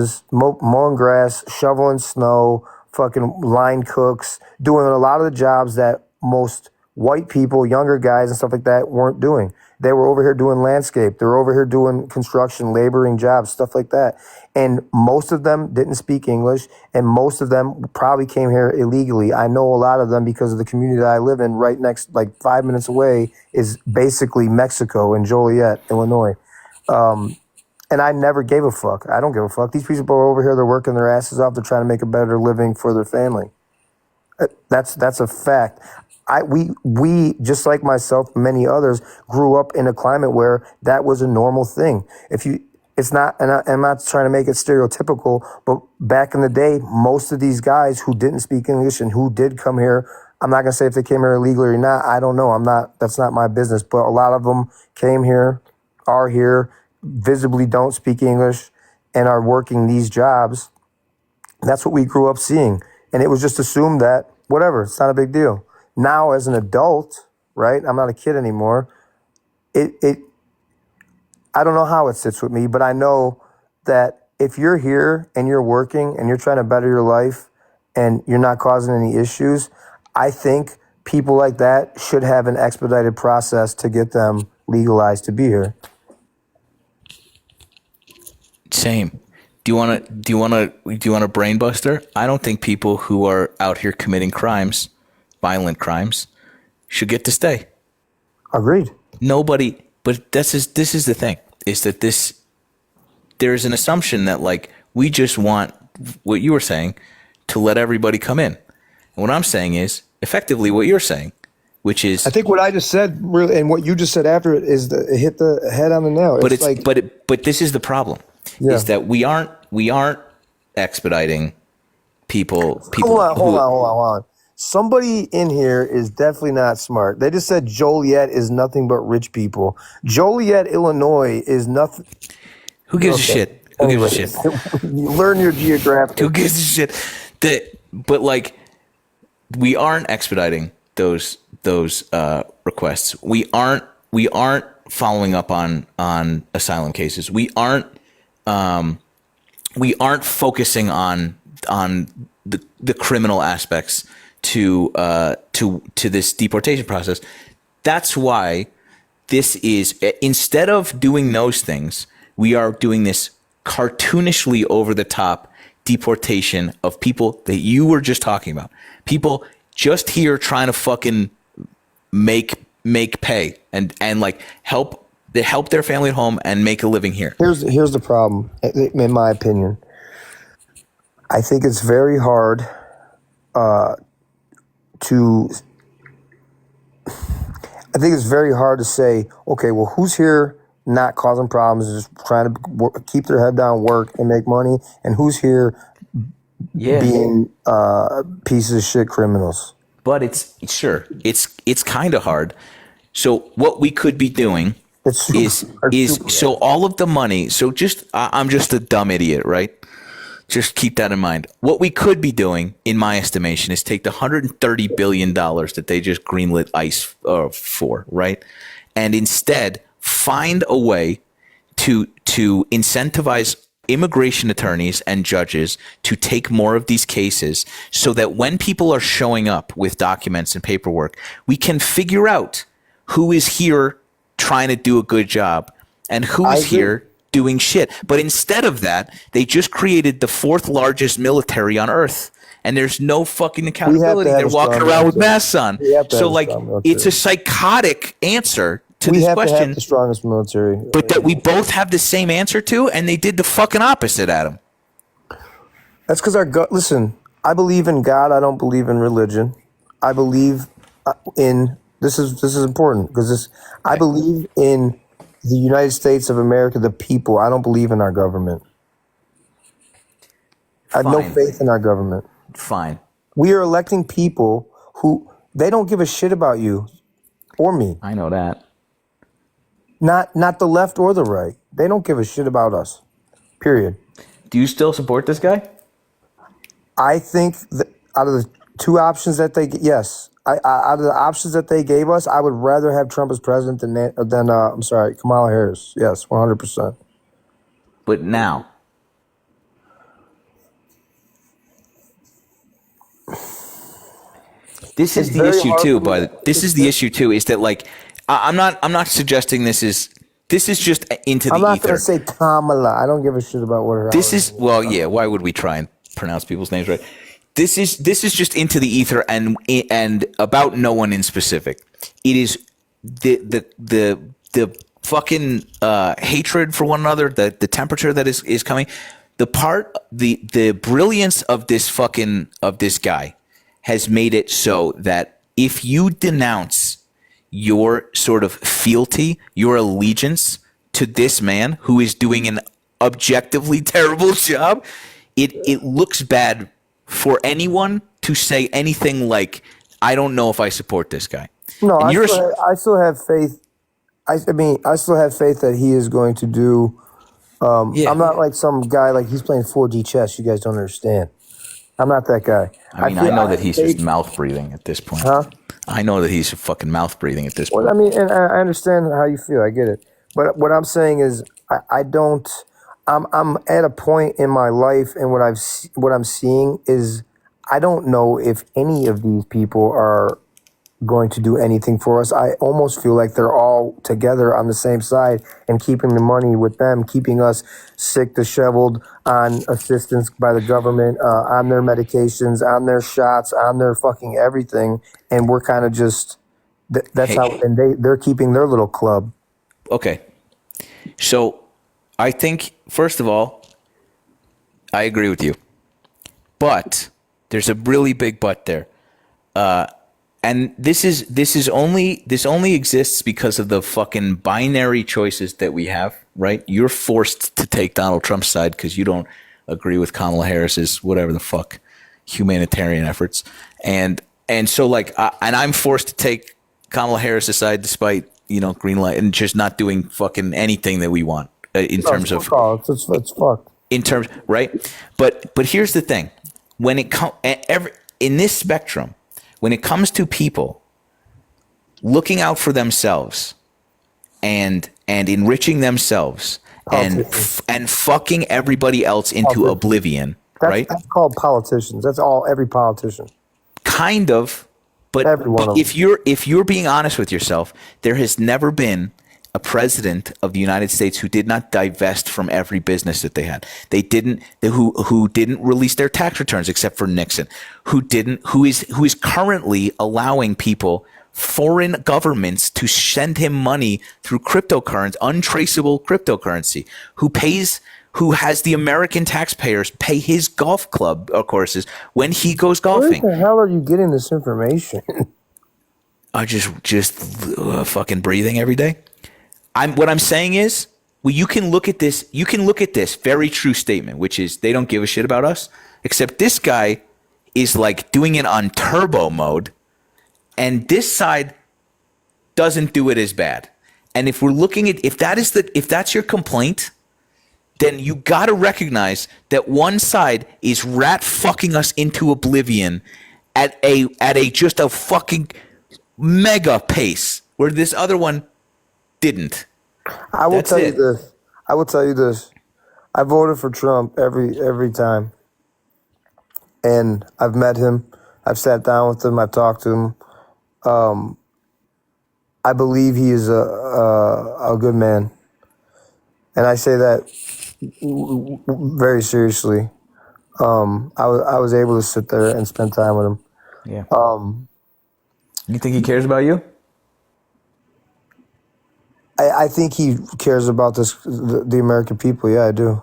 Speaker 13: shoveling snow, fucking line cooks, doing a lot of the jobs that most white people, younger guys and stuff like that weren't doing. They were over here doing landscape. They were over here doing construction, laboring jobs, stuff like that. And most of them didn't speak English, and most of them probably came here illegally. I know a lot of them because of the community that I live in. Right next, 5 minutes away, is basically Mexico in Joliet, Illinois. And I never gave a fuck. I don't give a fuck. These people are over here. They're working their asses off. They're trying to make a better living for their family. That's a fact. We just like myself, many others, grew up in a climate where that was a normal thing. It's not, and I'm not trying to make it stereotypical, but back in the day, most of these guys who didn't speak English and who did come here I'm not gonna say if they came here illegally or not. I don't know. That's not my business. But a lot of them came here, are here, visibly don't speak English, and are working these jobs. That's what we grew up seeing, and it was just assumed that whatever, it's not a big deal. Now, as an adult, right? I'm not a kid anymore. I don't know how it sits with me, but I know that if you're here and you're working and you're trying to better your life and you're not causing any issues, I think people like that should have an expedited process to get them legalized to be here.
Speaker 1: Same. Do you want a brain buster? I don't think people who are out here committing crimes, violent crimes, should get to stay.
Speaker 13: Agreed.
Speaker 1: Nobody, but this is the thing, is that there's an assumption that like we just want what you were saying to let everybody come in. And what I'm saying is effectively what you're saying, which is
Speaker 13: I think what I just said really, and what you just said after it is it hit the head on the nail.
Speaker 1: But this is the problem, is that we aren't expediting people.
Speaker 13: Hold on. Somebody in here is definitely not smart. They just said Joliet is nothing but rich people. Joliet, Illinois is nothing.
Speaker 1: Who gives a shit? Who gives a shit?
Speaker 13: Learn your geographic.
Speaker 1: Who gives a shit? But like, we aren't expediting those requests. We aren't following up on asylum cases. We aren't focusing on the criminal aspects to this deportation process. That's why this is, instead of doing those things, we are doing this cartoonishly over the top deportation of people that you were just talking about. People just here trying to fucking make pay and like help their family at home and make a living here.
Speaker 13: Here's the problem, in my opinion. I think it's very hard to say, okay, well, who's here not causing problems, just trying to keep their head down, work, and make money, and who's here being pieces of shit criminals.
Speaker 1: But it's kind of hard. So what we could be doing is so all of the money. So I'm just a dumb idiot, right? Just keep that in mind. What we could be doing, in my estimation, is take the $130 billion that they just greenlit ICE for, right? And instead find a way to incentivize immigration attorneys and judges to take more of these cases so that when people are showing up with documents and paperwork, we can figure out who is here trying to do a good job and who is here doing shit. But instead of that, they just created the fourth largest military on earth, and there's no fucking accountability. They're walking around with masks on. So like, it's a psychotic answer to this question. We have to have
Speaker 13: the strongest military,
Speaker 1: but that we both have the same answer to, and they did the fucking opposite, Adam.
Speaker 13: That's because listen, I believe in God. I don't believe in religion. I believe in this is important because I believe in the United States of America, the people. I don't believe in our government. I have no faith in our government.
Speaker 1: Fine.
Speaker 13: We are electing people who they don't give a shit about you or me.
Speaker 1: I know that.
Speaker 13: Not the left or the right. They don't give a shit about us. Period.
Speaker 1: Do you still support this guy?
Speaker 13: I think that out of the two options that out of the options that they gave us, I would rather have Trump as president than Kamala Harris. Yes, 100%.
Speaker 1: But now, this is the issue too. But this is the issue too. Is that like I'm not suggesting this is just into the ether.
Speaker 13: I'm not going to say Kamala. I don't give a shit about what her.
Speaker 1: This is yeah. Why would we try and pronounce people's names right? This is just into the ether and about no one in specific. It is the fucking hatred for one another, the temperature that is coming. The brilliance of this guy has made it so that if you denounce your sort of fealty, your allegiance to this man who is doing an objectively terrible job, it looks bad for anyone to say anything like, I don't know if I support this guy.
Speaker 13: No,
Speaker 1: And
Speaker 13: I still have faith. I mean, I still have faith that he is going to do. I'm not like some guy like he's playing 4D chess. You guys don't understand. I'm not that guy.
Speaker 1: I mean, I know that he's just mouth breathing at this point.
Speaker 13: Huh?
Speaker 1: I know that he's fucking mouth breathing at this point.
Speaker 13: Well, I mean, and I understand how you feel. I get it. But what I'm saying is, I don't. I'm at a point in my life, and what I'm seeing is, I don't know if any of these people are going to do anything for us. I almost feel like they're all together on the same side and keeping the money with them, keeping us sick, disheveled, on assistance by the government, on their medications, on their shots, on their fucking everything, and we're kind of just and they're keeping their little club.
Speaker 1: Okay, so I think first of all, I agree with you, but there's a really big but there. And this only exists because of the fucking binary choices that we have, right? You're forced to take Donald Trump's side because you don't agree with Kamala Harris's whatever the fuck humanitarian efforts, and so like, and I'm forced to take Kamala Harris's side despite green light and just not doing fucking anything that we want in terms of
Speaker 13: it's fucked.
Speaker 1: In terms, right? But here's the thing: when it comes in this spectrum. When it comes to people looking out for themselves and enriching themselves and fucking everybody else into oblivion, right?
Speaker 13: That's called politicians. That's all. Every politician.
Speaker 1: Kind of, but if you're being honest with yourself, there has never been a president of the United States who did not divest from every business that they had. They didn't. Who didn't release their tax returns except for Nixon. Who is currently allowing people, foreign governments, to send him money through cryptocurrency, untraceable cryptocurrency. Who has the American taxpayers pay his golf club courses when he goes golfing.
Speaker 13: Where the hell are you getting this information?
Speaker 1: I just fucking breathing every day. What I'm saying is, well, you can look at this. You can look at this very true statement, which is they don't give a shit about us. Except this guy is like doing it on turbo mode, and this side doesn't do it as bad. And if we're looking at if that's your complaint, then you got to recognize that one side is rat fucking us into oblivion at a just a fucking mega pace, where this other one didn't.
Speaker 13: I will tell you this. I voted for Trump every time, and I've met him. I've sat down with him. I've talked to him. I believe he is a good man, and I say that very seriously. I was able to sit there and spend time with him.
Speaker 1: Yeah. You think he cares about you?
Speaker 13: I think he cares about the American people. Yeah, I do.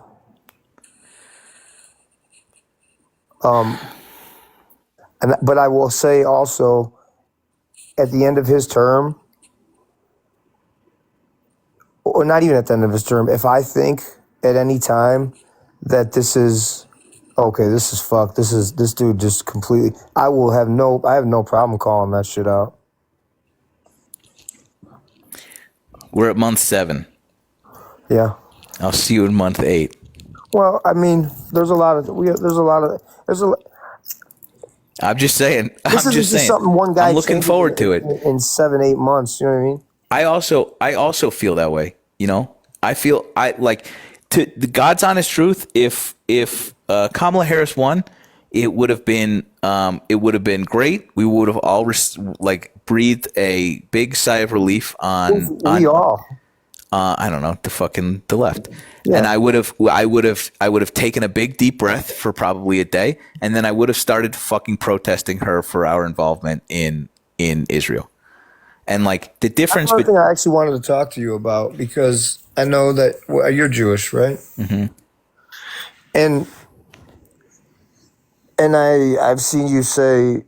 Speaker 13: But I will say also, at the end of his term, or not even at the end of his term, if I think at any time that this is fucked, this dude just completely, I have no problem calling that shit out.
Speaker 1: We're at month 7.
Speaker 13: Yeah.
Speaker 1: I'll see you in month 8.
Speaker 13: Well, I mean,
Speaker 1: I'm just saying.
Speaker 13: This isn't just something one guy.
Speaker 1: I'm looking forward to it
Speaker 13: in 7-8 months. You know what I mean?
Speaker 1: I also feel that way. I feel to the God's honest truth. If Kamala Harris won, it would have been great. We would have all breathed a big sigh of relief on I don't know, the left. Yeah. And I would have taken a big deep breath for probably a day, and then I would have started fucking protesting her for our involvement in Israel. And the difference.
Speaker 13: That's one thing I actually wanted to talk to you about, because I know that you're Jewish, right?
Speaker 1: Mm-hmm.
Speaker 13: And I've seen you say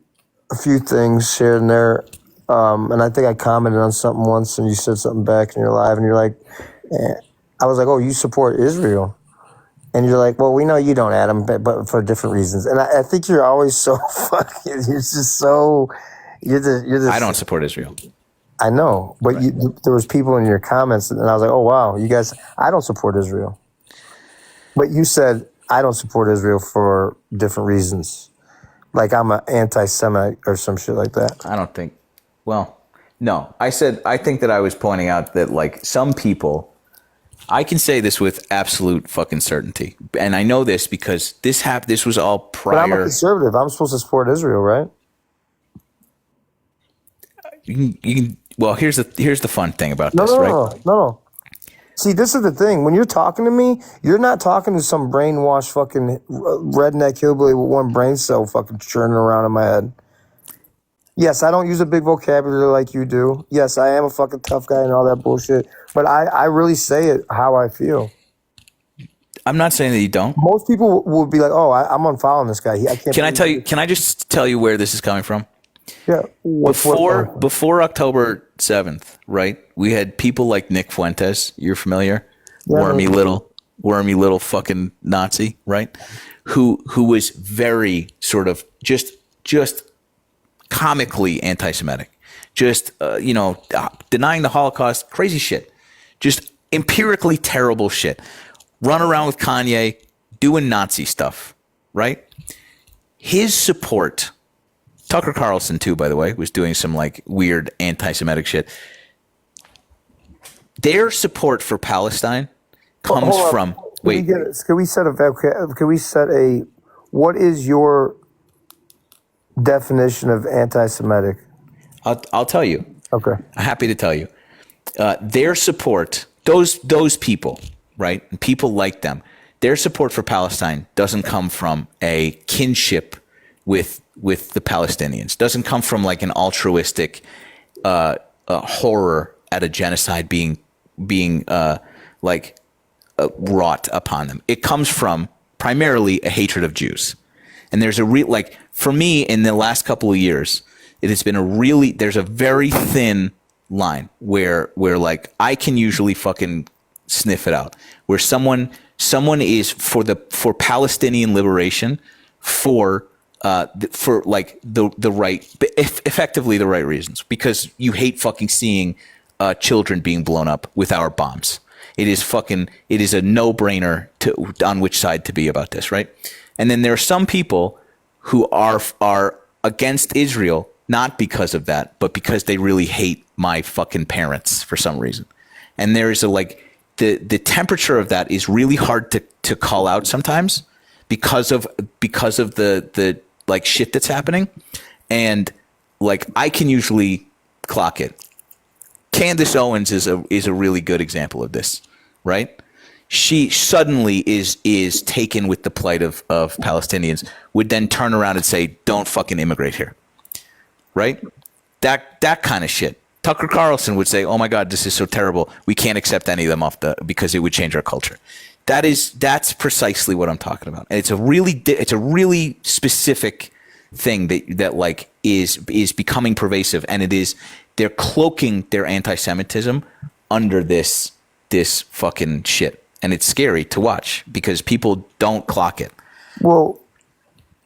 Speaker 13: a few things here and there. And I think I commented on something once, and you said something back, and you're live, and you're like, I was like, oh, you support Israel. And you're like, well, we know you don't, Adam, but for different reasons. And I think you're always so fucking, you're just so, You're just.
Speaker 1: I don't support Israel.
Speaker 13: I know, but there was people in your comments, and I was like, "Oh wow, you guys!" I don't support Israel, but you said I don't support Israel for different reasons, like I'm an anti-Semite or some shit like that.
Speaker 1: I don't think. Well, no, I said I think that I was pointing out that like some people. I can say this with absolute fucking certainty, and I know this because this was all prior.
Speaker 13: But I'm a conservative. I'm supposed to support Israel, right?
Speaker 1: You can. Well, here's the fun thing about this, right?
Speaker 13: No. See, this is the thing. When you're talking to me, you're not talking to some brainwashed fucking redneck hillbilly with one brain cell fucking churning around in my head. Yes, I don't use a big vocabulary like you do. Yes, I am a fucking tough guy and all that bullshit. But I really say it how I feel.
Speaker 1: I'm not saying that you don't.
Speaker 13: Most people will be like, "Oh, I'm unfollowing this guy." I can't.
Speaker 1: Can I tell you? Can I just tell you where this is coming from?
Speaker 13: Yeah.
Speaker 1: Before October 7th, right? We had people like Nick Fuentes. You're familiar?
Speaker 13: Yeah,
Speaker 1: wormy little fucking Nazi, right? Who was very sort of just comically anti-Semitic, denying the Holocaust, crazy shit, just empirically terrible shit. Run around with Kanye doing Nazi stuff, right? His support. Tucker Carlson, too, by the way, was doing some like weird anti-Semitic shit. Their support for Palestine comes from. Wait,
Speaker 13: can we set a? What is your definition of anti-Semitic?
Speaker 1: I'll tell you.
Speaker 13: Okay,
Speaker 1: I'm happy to tell you. Their support, those people, right, and people like them. Their support for Palestine doesn't come from a kinship with the Palestinians. Doesn't come from like an altruistic horror at a genocide being wrought upon them. It comes from primarily a hatred of Jews. And there's for me in the last couple of years, it has been there's a very thin line where like I can usually fucking sniff it out, where someone is for Palestinian liberation for effectively the right reasons, because you hate fucking seeing children being blown up with our bombs. It is a no-brainer on which side to be about this, right? And then there are some people who are against Israel, not because of that, but because they really hate my fucking parents for some reason. And there is the temperature of that is really hard to call out sometimes because of the like shit that's happening. And like I can usually clock it. Candace Owens is a really good example of this, right? She suddenly is taken with the plight of Palestinians, would then turn around and say, "Don't fucking immigrate here." Right? That kind of shit. Tucker Carlson would say, "Oh my God, this is so terrible. We can't accept any of them because it would change our culture." That's precisely what I'm talking about. And it's a really specific thing that like is becoming pervasive, and they're cloaking their anti-Semitism under this fucking shit. And it's scary to watch because people don't clock it.
Speaker 13: Well,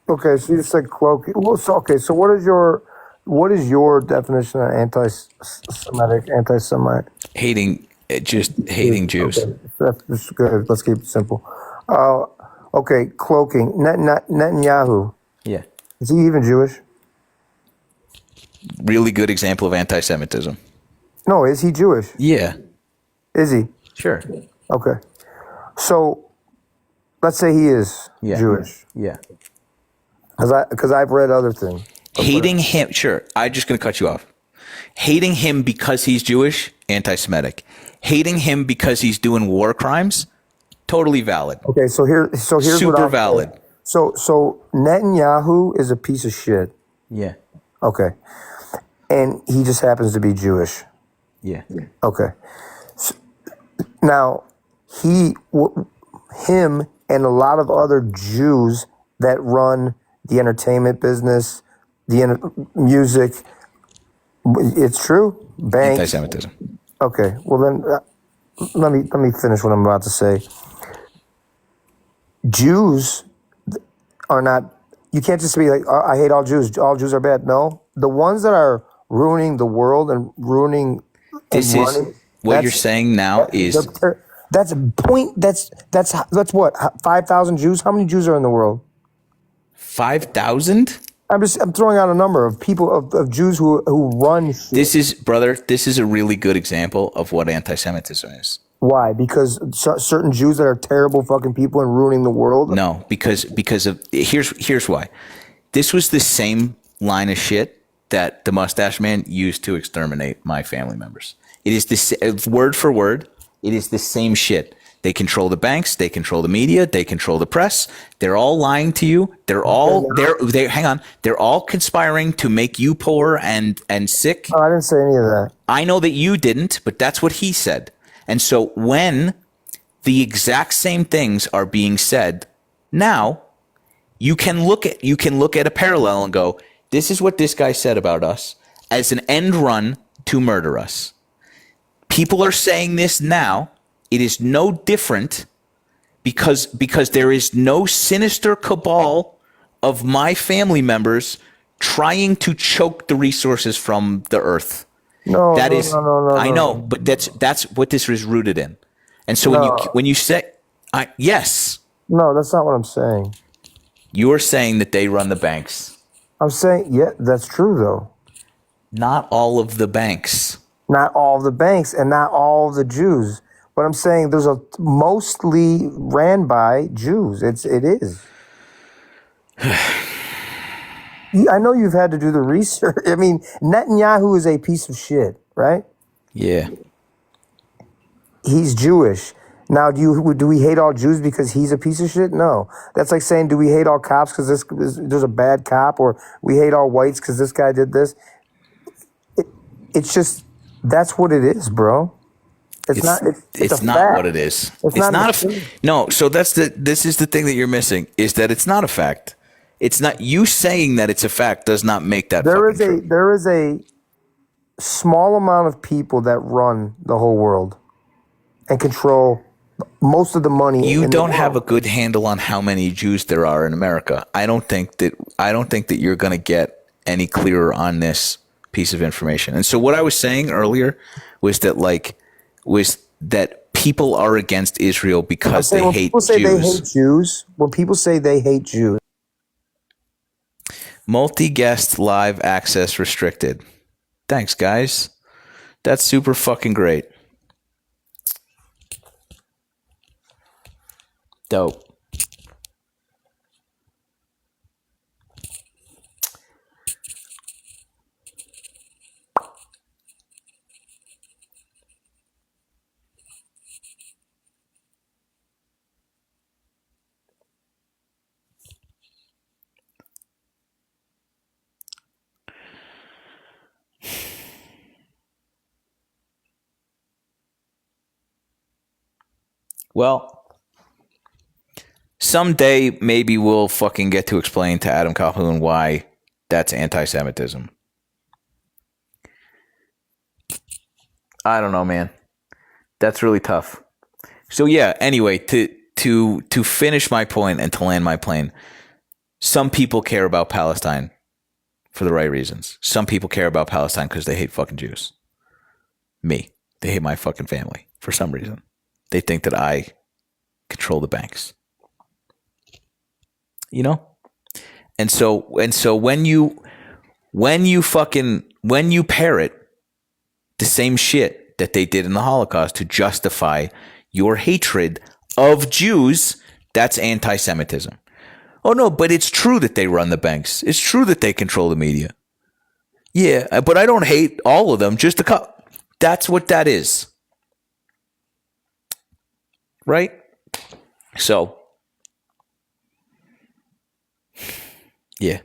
Speaker 13: okay, so you said cloaking. Well, so what is your definition of anti-Semite?
Speaker 1: Hating Jews.
Speaker 13: Okay, that's just good. Let's keep it simple. Okay, cloaking. Netanyahu.
Speaker 1: Yeah.
Speaker 13: Is he even Jewish?
Speaker 1: Really good example of anti-Semitism.
Speaker 13: No, is he Jewish?
Speaker 1: Yeah.
Speaker 13: Is he?
Speaker 1: Sure.
Speaker 13: Okay. So, let's say he is Jewish.
Speaker 1: Yeah.
Speaker 13: Because I've read other things.
Speaker 1: Hating him, sure. I'm just going to cut you off. Hating him because he's Jewish, anti-Semitic. Hating him because he's doing war crimes, totally valid.
Speaker 13: Okay, so here's
Speaker 1: super valid.
Speaker 13: So Netanyahu is a piece of shit.
Speaker 1: Yeah.
Speaker 13: Okay. And he just happens to be Jewish.
Speaker 1: Yeah.
Speaker 13: Okay. So, now, him and a lot of other Jews that run the entertainment business, music, it's true. Banks.
Speaker 1: Anti-Semitism.
Speaker 13: Okay. Well then, let me finish what I'm about to say. Jews are not You can't just be like, I hate all Jews. All Jews are bad. No, the ones that are ruining the world and ruining
Speaker 1: This
Speaker 13: and
Speaker 1: is
Speaker 13: running,
Speaker 1: what you're saying now is
Speaker 13: that's a point. That's what 5,000 Jews. How many Jews are in the world?
Speaker 1: 5,000.
Speaker 13: I'm throwing out a number of people of Jews who run shit.
Speaker 1: This is a really good example of what anti-Semitism is.
Speaker 13: Why? Because certain Jews that are terrible fucking people and ruining the world?
Speaker 1: No, because of here's why. This was the same line of shit that the mustache man used to exterminate my family members. It is this word for word. It is the same shit. They control the banks. They control the media. They control the press. They're all lying to you. They're all hang on. They're all conspiring to make you poor and sick.
Speaker 13: Oh, I didn't say any of that.
Speaker 1: I know that you didn't, but that's what he said. And so when the exact same things are being said now, you can look at a parallel and go, this is what this guy said about us as an end run to murder us. People are saying this now. It is no different because there is no sinister cabal of my family members trying to choke the resources from the earth.
Speaker 13: No,
Speaker 1: I know, but that's what this is rooted in. And so when you say, yes.
Speaker 13: No, that's not what I'm saying.
Speaker 1: You are saying that they run the banks.
Speaker 13: I'm saying, yeah, that's true though.
Speaker 1: Not all of the banks.
Speaker 13: Not all of the banks and not all of the Jews. But I'm saying there's mostly ran by Jews. It is. I know you've had to do the research. I mean, Netanyahu is a piece of shit, right?
Speaker 1: Yeah.
Speaker 13: He's Jewish. Now, do we hate all Jews because he's a piece of shit? No. That's like saying, do we hate all cops because there's a bad cop, or we hate all whites because this guy did this? It's just, that's what it is, bro. It's not
Speaker 1: what it is. It's not no. So this is the thing that you're missing, is that it's not a fact. It's not, you saying that it's a fact does not make that true.
Speaker 13: There is a small amount of people that run the whole world and control most of the money.
Speaker 1: You don't have a good handle on how many Jews there are in America. I don't think that you're going to get any clearer on this piece of information. And so what I was saying earlier was that people are against Israel because they hate Jews.
Speaker 13: When people say they hate Jews.
Speaker 1: Multi-guest live access restricted. Thanks, guys. That's super fucking great. Dope. Well, someday maybe we'll fucking get to explain to Adam Calhoun why that's anti-Semitism. I don't know, man. That's really tough. So yeah, anyway, to finish my point and to land my plane, some people care about Palestine for the right reasons. Some people care about Palestine because they hate fucking Jews. Me. They hate my fucking family for some reason. They think that I control the banks. You know? And so when you parrot the same shit that they did in the Holocaust to justify your hatred of Jews, that's anti-Semitism. Oh no, but it's true that they run the banks. It's true that they control the media. Yeah, but I don't hate all of them, just a couple. That's what that is. Right? So, yeah.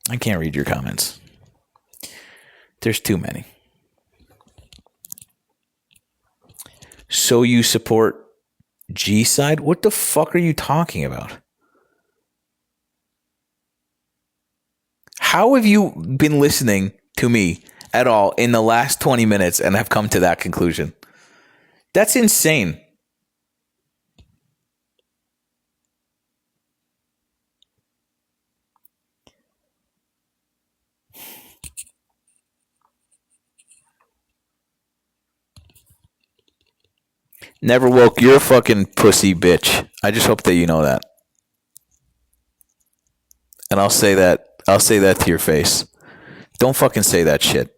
Speaker 1: I can't read your comments. There's too many. So you support G side? What the fuck are you talking about? How have you been listening to me at all in the last 20 minutes and have come to that conclusion. That's insane. Never woke your fucking pussy bitch. I just hope that you know that. And I'll say that to your face. Don't fucking say that shit.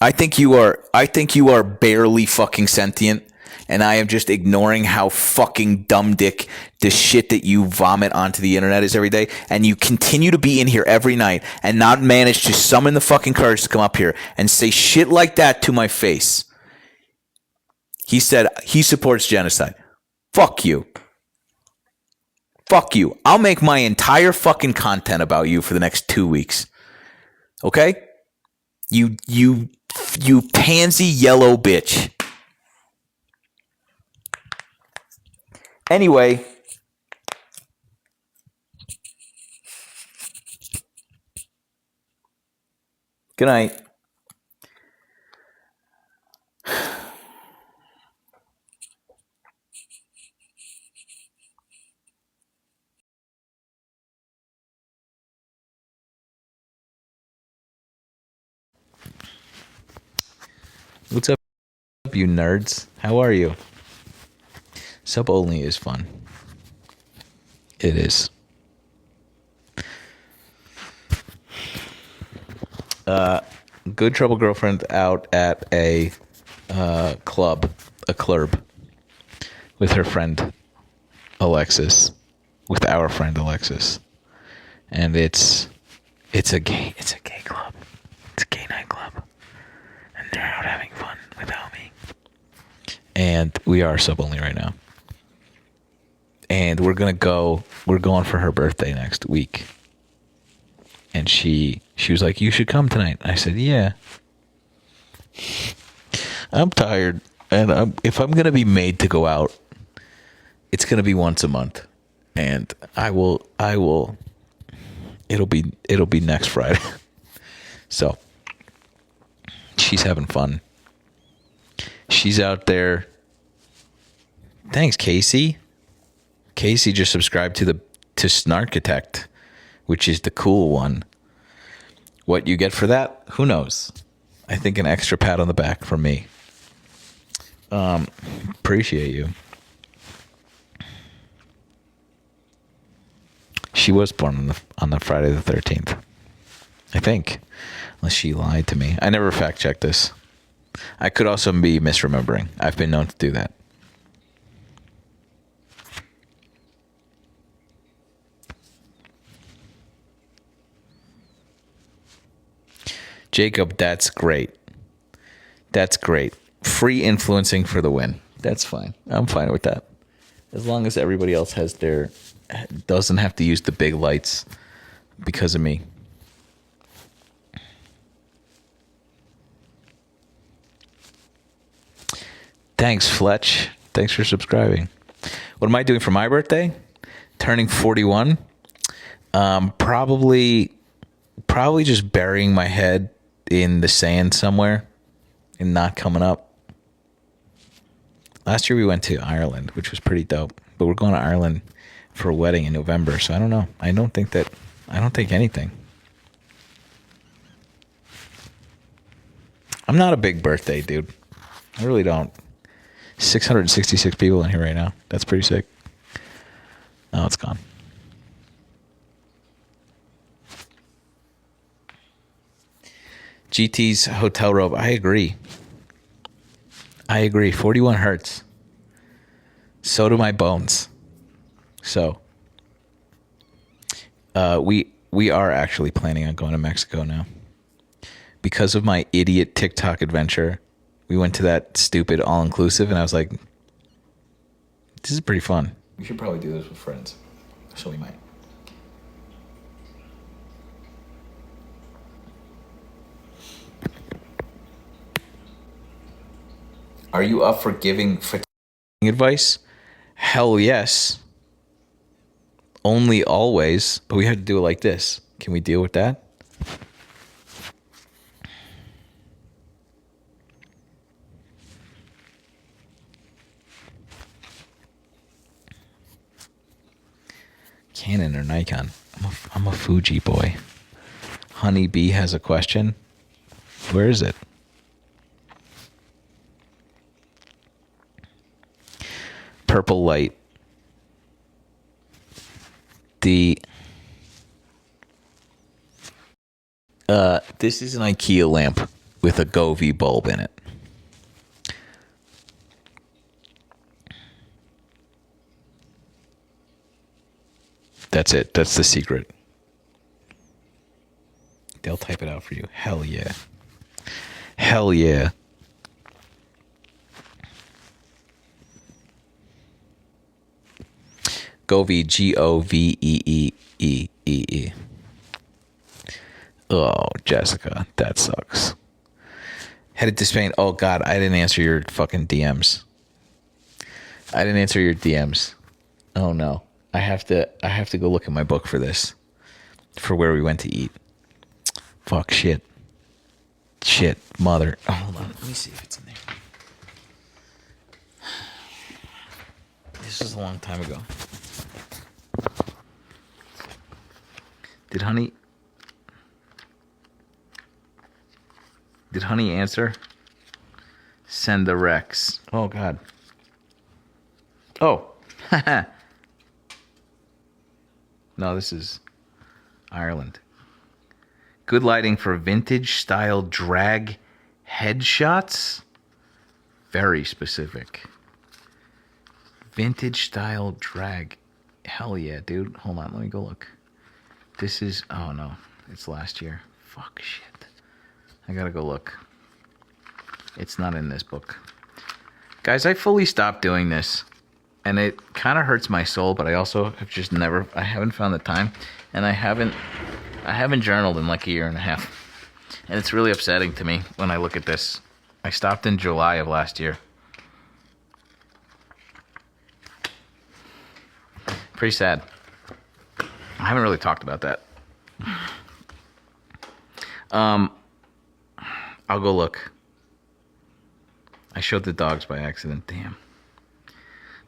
Speaker 1: I think you are barely fucking sentient, and I am just ignoring how fucking dumb dick the shit that you vomit onto the internet is every day, and you continue to be in here every night and not manage to summon the fucking courage to come up here and say shit like that to my face. He said he supports genocide. Fuck you. Fuck you. I'll make my entire fucking content about you for the next 2 weeks. Okay? You pansy yellow bitch. Anyway. Good night. What's up, you nerds? How are you? Sub only is fun. It is. Good Trouble Girlfriend out at a club with her friend Alexis, with our friend Alexis, and it's a gay club. It's a gay nightclub. And they're out having fun without me. And we are sub only right now. And we're going for her birthday next week. And she was like, you should come tonight. I said, yeah. I'm tired. And if I'm going to be made to go out, it's going to be once a month. And it'll be next Friday. So she's having fun. She's out there. Thanks, Casey. Casey just subscribed to Snarkitect, which is the cool one. What you get for that, who knows? I think an extra pat on the back from me. Appreciate you. She was born on the Friday the 13th. I think. Unless she lied to me. I never fact checked this. I could also be misremembering. I've been known to do that. Jacob, that's great. That's great. Free influencing for the win. That's fine. I'm fine with that. As long as everybody else doesn't have to use the big lights because of me. Thanks, Fletch. Thanks for subscribing. What am I doing for my birthday? Turning 41. Probably just burying my head in the sand somewhere and not coming up. Last year we went to Ireland, which was pretty dope. But we're going to Ireland for a wedding in November, so I don't know. I don't think anything. I'm not a big birthday dude. I really don't. 666 people in here right now. That's pretty sick. Oh, it's gone. GT's hotel robe. I agree. 41 hurts. So do my bones. So, we are actually planning on going to Mexico now. Because of my idiot TikTok adventure, we went to that stupid all-inclusive, and I was like, this is pretty fun. We should probably do this with friends. So we might. Are you up for giving advice? Hell yes. Only always. But we have to do it like this. Can we deal with that? Canon or Nikon. I'm a Fuji boy. Honeybee has a question. Where is it? Purple light. This is an IKEA lamp with a Govee bulb in it. That's it. That's the secret. They'll type it out for you. Hell yeah. Hell yeah. Govee, Goveeee. Oh, Jessica, that sucks. Headed to Spain. Oh God, I didn't answer your fucking DMs. Oh no. I have to go look at my book for this. For where we went to eat. Fuck shit. Mother. Oh, hold on. Let me see if it's in there. This was a long time ago. Did Honey answer? Send the Rex. Oh God. Oh. No, this is Ireland. Good lighting for vintage style drag headshots. Very specific. Vintage style drag. Hell yeah, dude. Hold on, let me go look. This is, oh no, it's last year. Fuck shit. I gotta go look. It's not in this book. Guys, I fully stopped doing this. And it kind of hurts my soul, but I also have just I haven't found the time. And I haven't journaled in like a year and a half. And it's really upsetting to me when I look at this. I stopped in July of last year. Pretty sad. I haven't really talked about that. I'll go look. I showed the dogs by accident. Damn.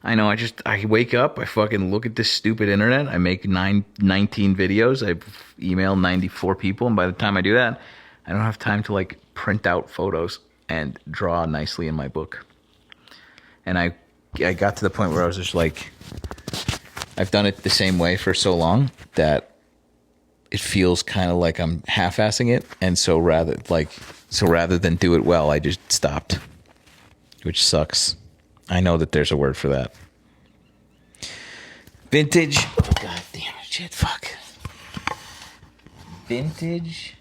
Speaker 1: I know, I wake up, I fucking look at this stupid internet, I make 19 videos, I email 94 people, and by the time I do that, I don't have time to like print out photos and draw nicely in my book. And I got to the point where I was just like, I've done it the same way for so long that it feels kind of like I'm half-assing it, and so rather than do it well, I just stopped, which sucks. I know that there's a word for that. Vintage. Oh, God damn it. Shit, fuck. Vintage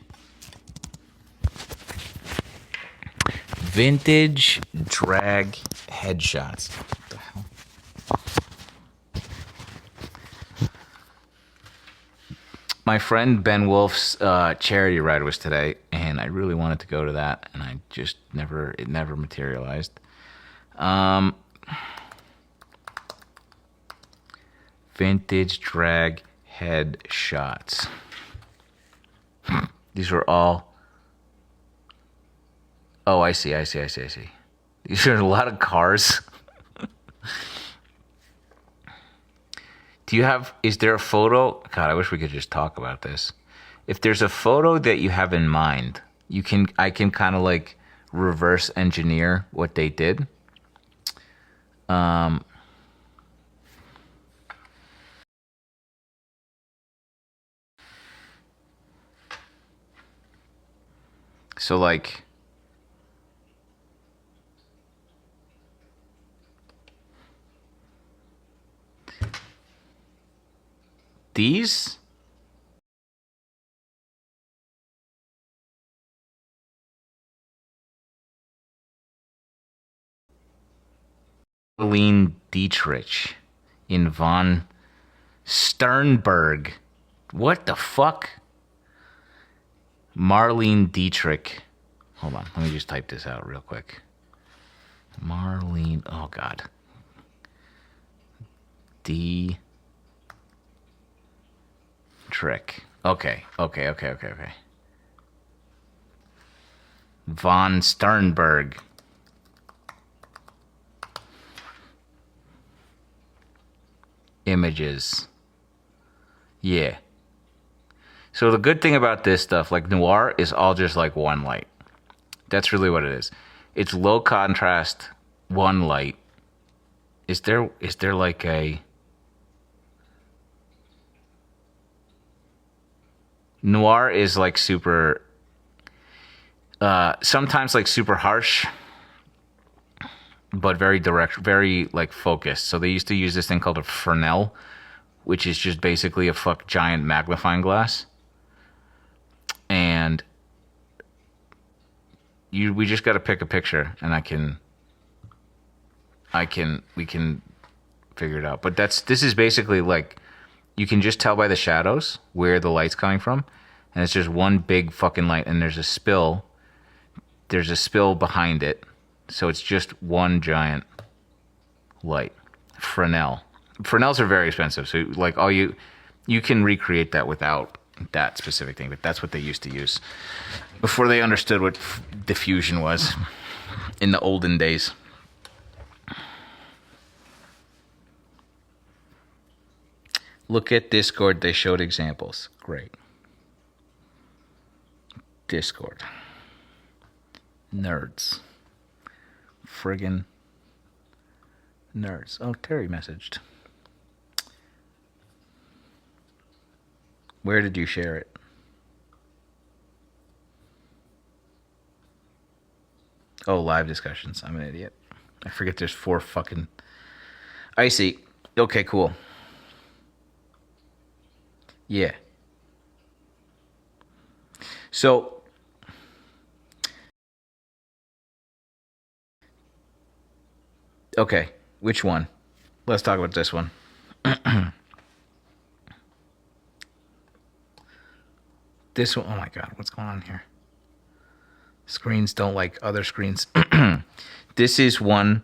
Speaker 1: drag headshots. What the hell? My friend Ben Wolf's charity ride was today, and I really wanted to go to that, and it never materialized. Vintage drag head shots. These were all. Oh, I see. These are a lot of cars. Is there a photo? God, I wish we could just talk about this. If there's a photo that you have in mind, I can kind of like reverse engineer what they did. So like these Marlene Dietrich in von Sternberg. What the fuck? Marlene Dietrich. Hold on, let me just type this out real quick. Marlene, oh God. Dietrich. Okay. Von Sternberg. Images. Yeah. So the good thing about this stuff, like noir, is all just like one light. That's really what it is. It's low contrast, one light. Is there like a noir is like super sometimes like super harsh, but very direct, very like focused. So they used to use this thing called a Fresnel, which is just basically a giant magnifying glass. And we just got to pick a picture, and we can figure it out. But this is basically like, you can just tell by the shadows where the light's coming from, and it's just one big fucking light, and there's a spill behind it, so it's just one giant light. Fresnels are very expensive, so like you can recreate that without that specific thing, but that's what they used to use before they understood what diffusion was in the olden days. Look at Discord, they showed examples. Great. Discord. Nerds. Friggin' nerds. Oh, Terry messaged. Where did you share it? Oh, live discussions. I'm an idiot. I forget there's 4 fucking... I see. Okay, cool. Yeah. So... Okay, which one? Let's talk about this one. This one, oh my God, what's going on here? Screens don't like other screens. This is one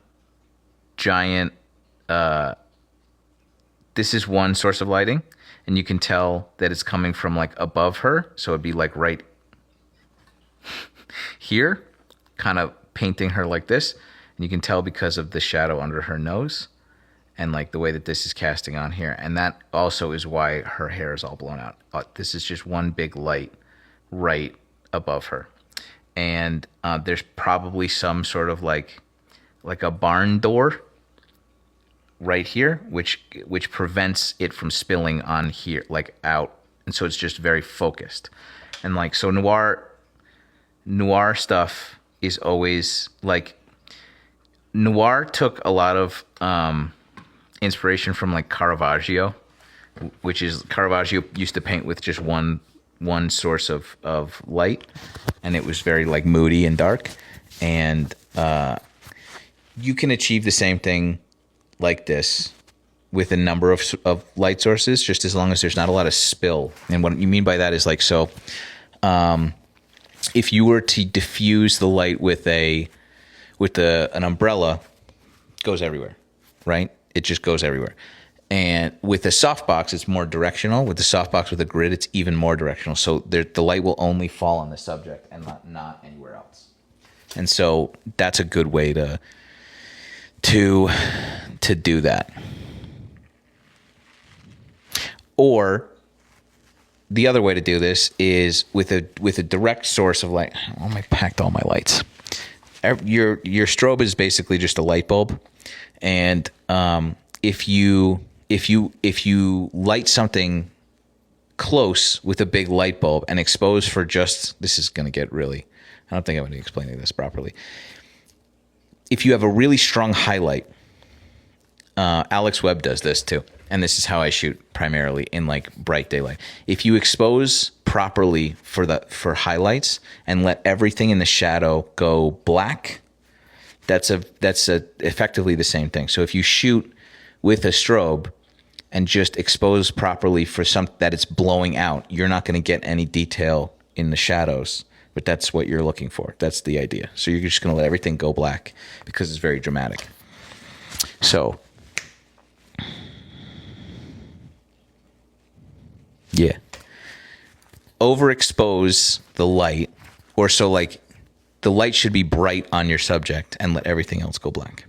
Speaker 1: giant, this is one source of lighting, and you can tell that it's coming from like above her. So it'd be like right here, kind of painting her like this. And you can tell because of the shadow under her nose and like the way that this is casting on here. And that also is why her hair is all blown out. This is just one big light right above her. And there's probably some sort of like a barn door right here, which prevents it from spilling on here, like out. And so it's just very focused. And like, so noir stuff is always like, noir took a lot of inspiration from like Caravaggio, which is Caravaggio used to paint with just one source of light, and it was very like moody and dark. And you can achieve the same thing like this with a number of light sources, just as long as there's not a lot of spill. And what you mean by that is like, so if you were to diffuse the light with an umbrella, it goes everywhere, right? It just goes everywhere. And with a softbox, it's more directional. With the softbox with a grid, it's even more directional. So the light will only fall on the subject and not anywhere else. And so that's a good way to do that. Or the other way to do this is with a direct source of light. Oh, I packed all my lights. Your strobe is basically just a light bulb, and if you light something close with a big light bulb and expose for just, this is going to get really, I don't think I'm going to be explaining this properly. If you have a really strong highlight, Alex Webb does this too, and this is how I shoot primarily in like bright daylight. If you expose properly for highlights and let everything in the shadow go black, that's effectively the same thing. So if you shoot with a strobe and just expose properly for that it's blowing out, you're not going to get any detail in the shadows, but that's what you're looking for. That's the idea. So you're just going to let everything go black because it's very dramatic. So yeah, overexpose the light, or so like the light should be bright on your subject and let everything else go black.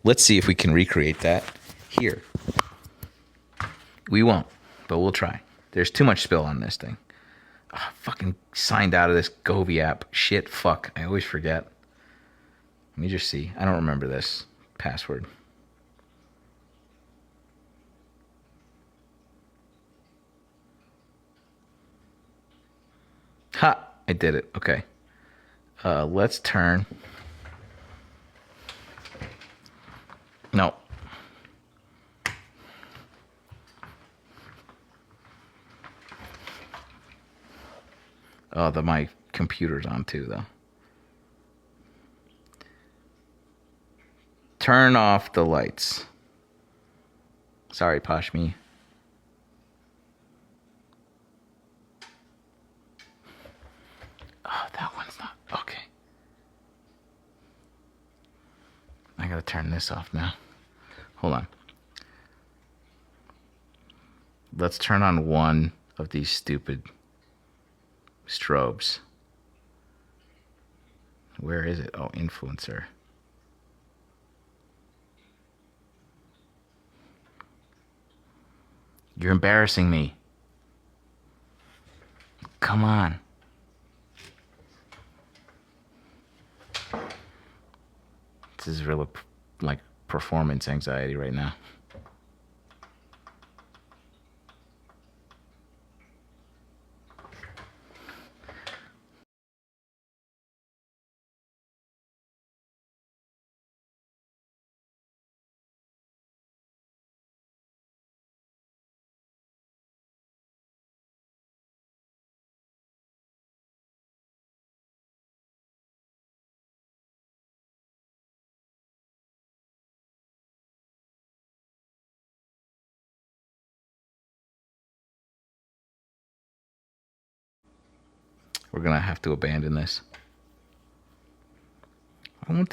Speaker 1: Let's see if we can recreate that here. We won't, but we'll try. There's too much spill on this thing. Oh, fucking signed out of this Govi app. Shit, fuck. I always forget. Let me just see. I don't remember this password. Ha! I did it. Okay. Let's turn. No. Oh, my computer's on too, though. Turn off the lights. Sorry, Pashmi. Oh, that one's not. Okay. I gotta turn this off now. Hold on. Let's turn on one of these stupid strobes. Where is it? Oh, influencer. You're embarrassing me. Come on. This is really like performance anxiety right now. We're gonna have to abandon this. I won't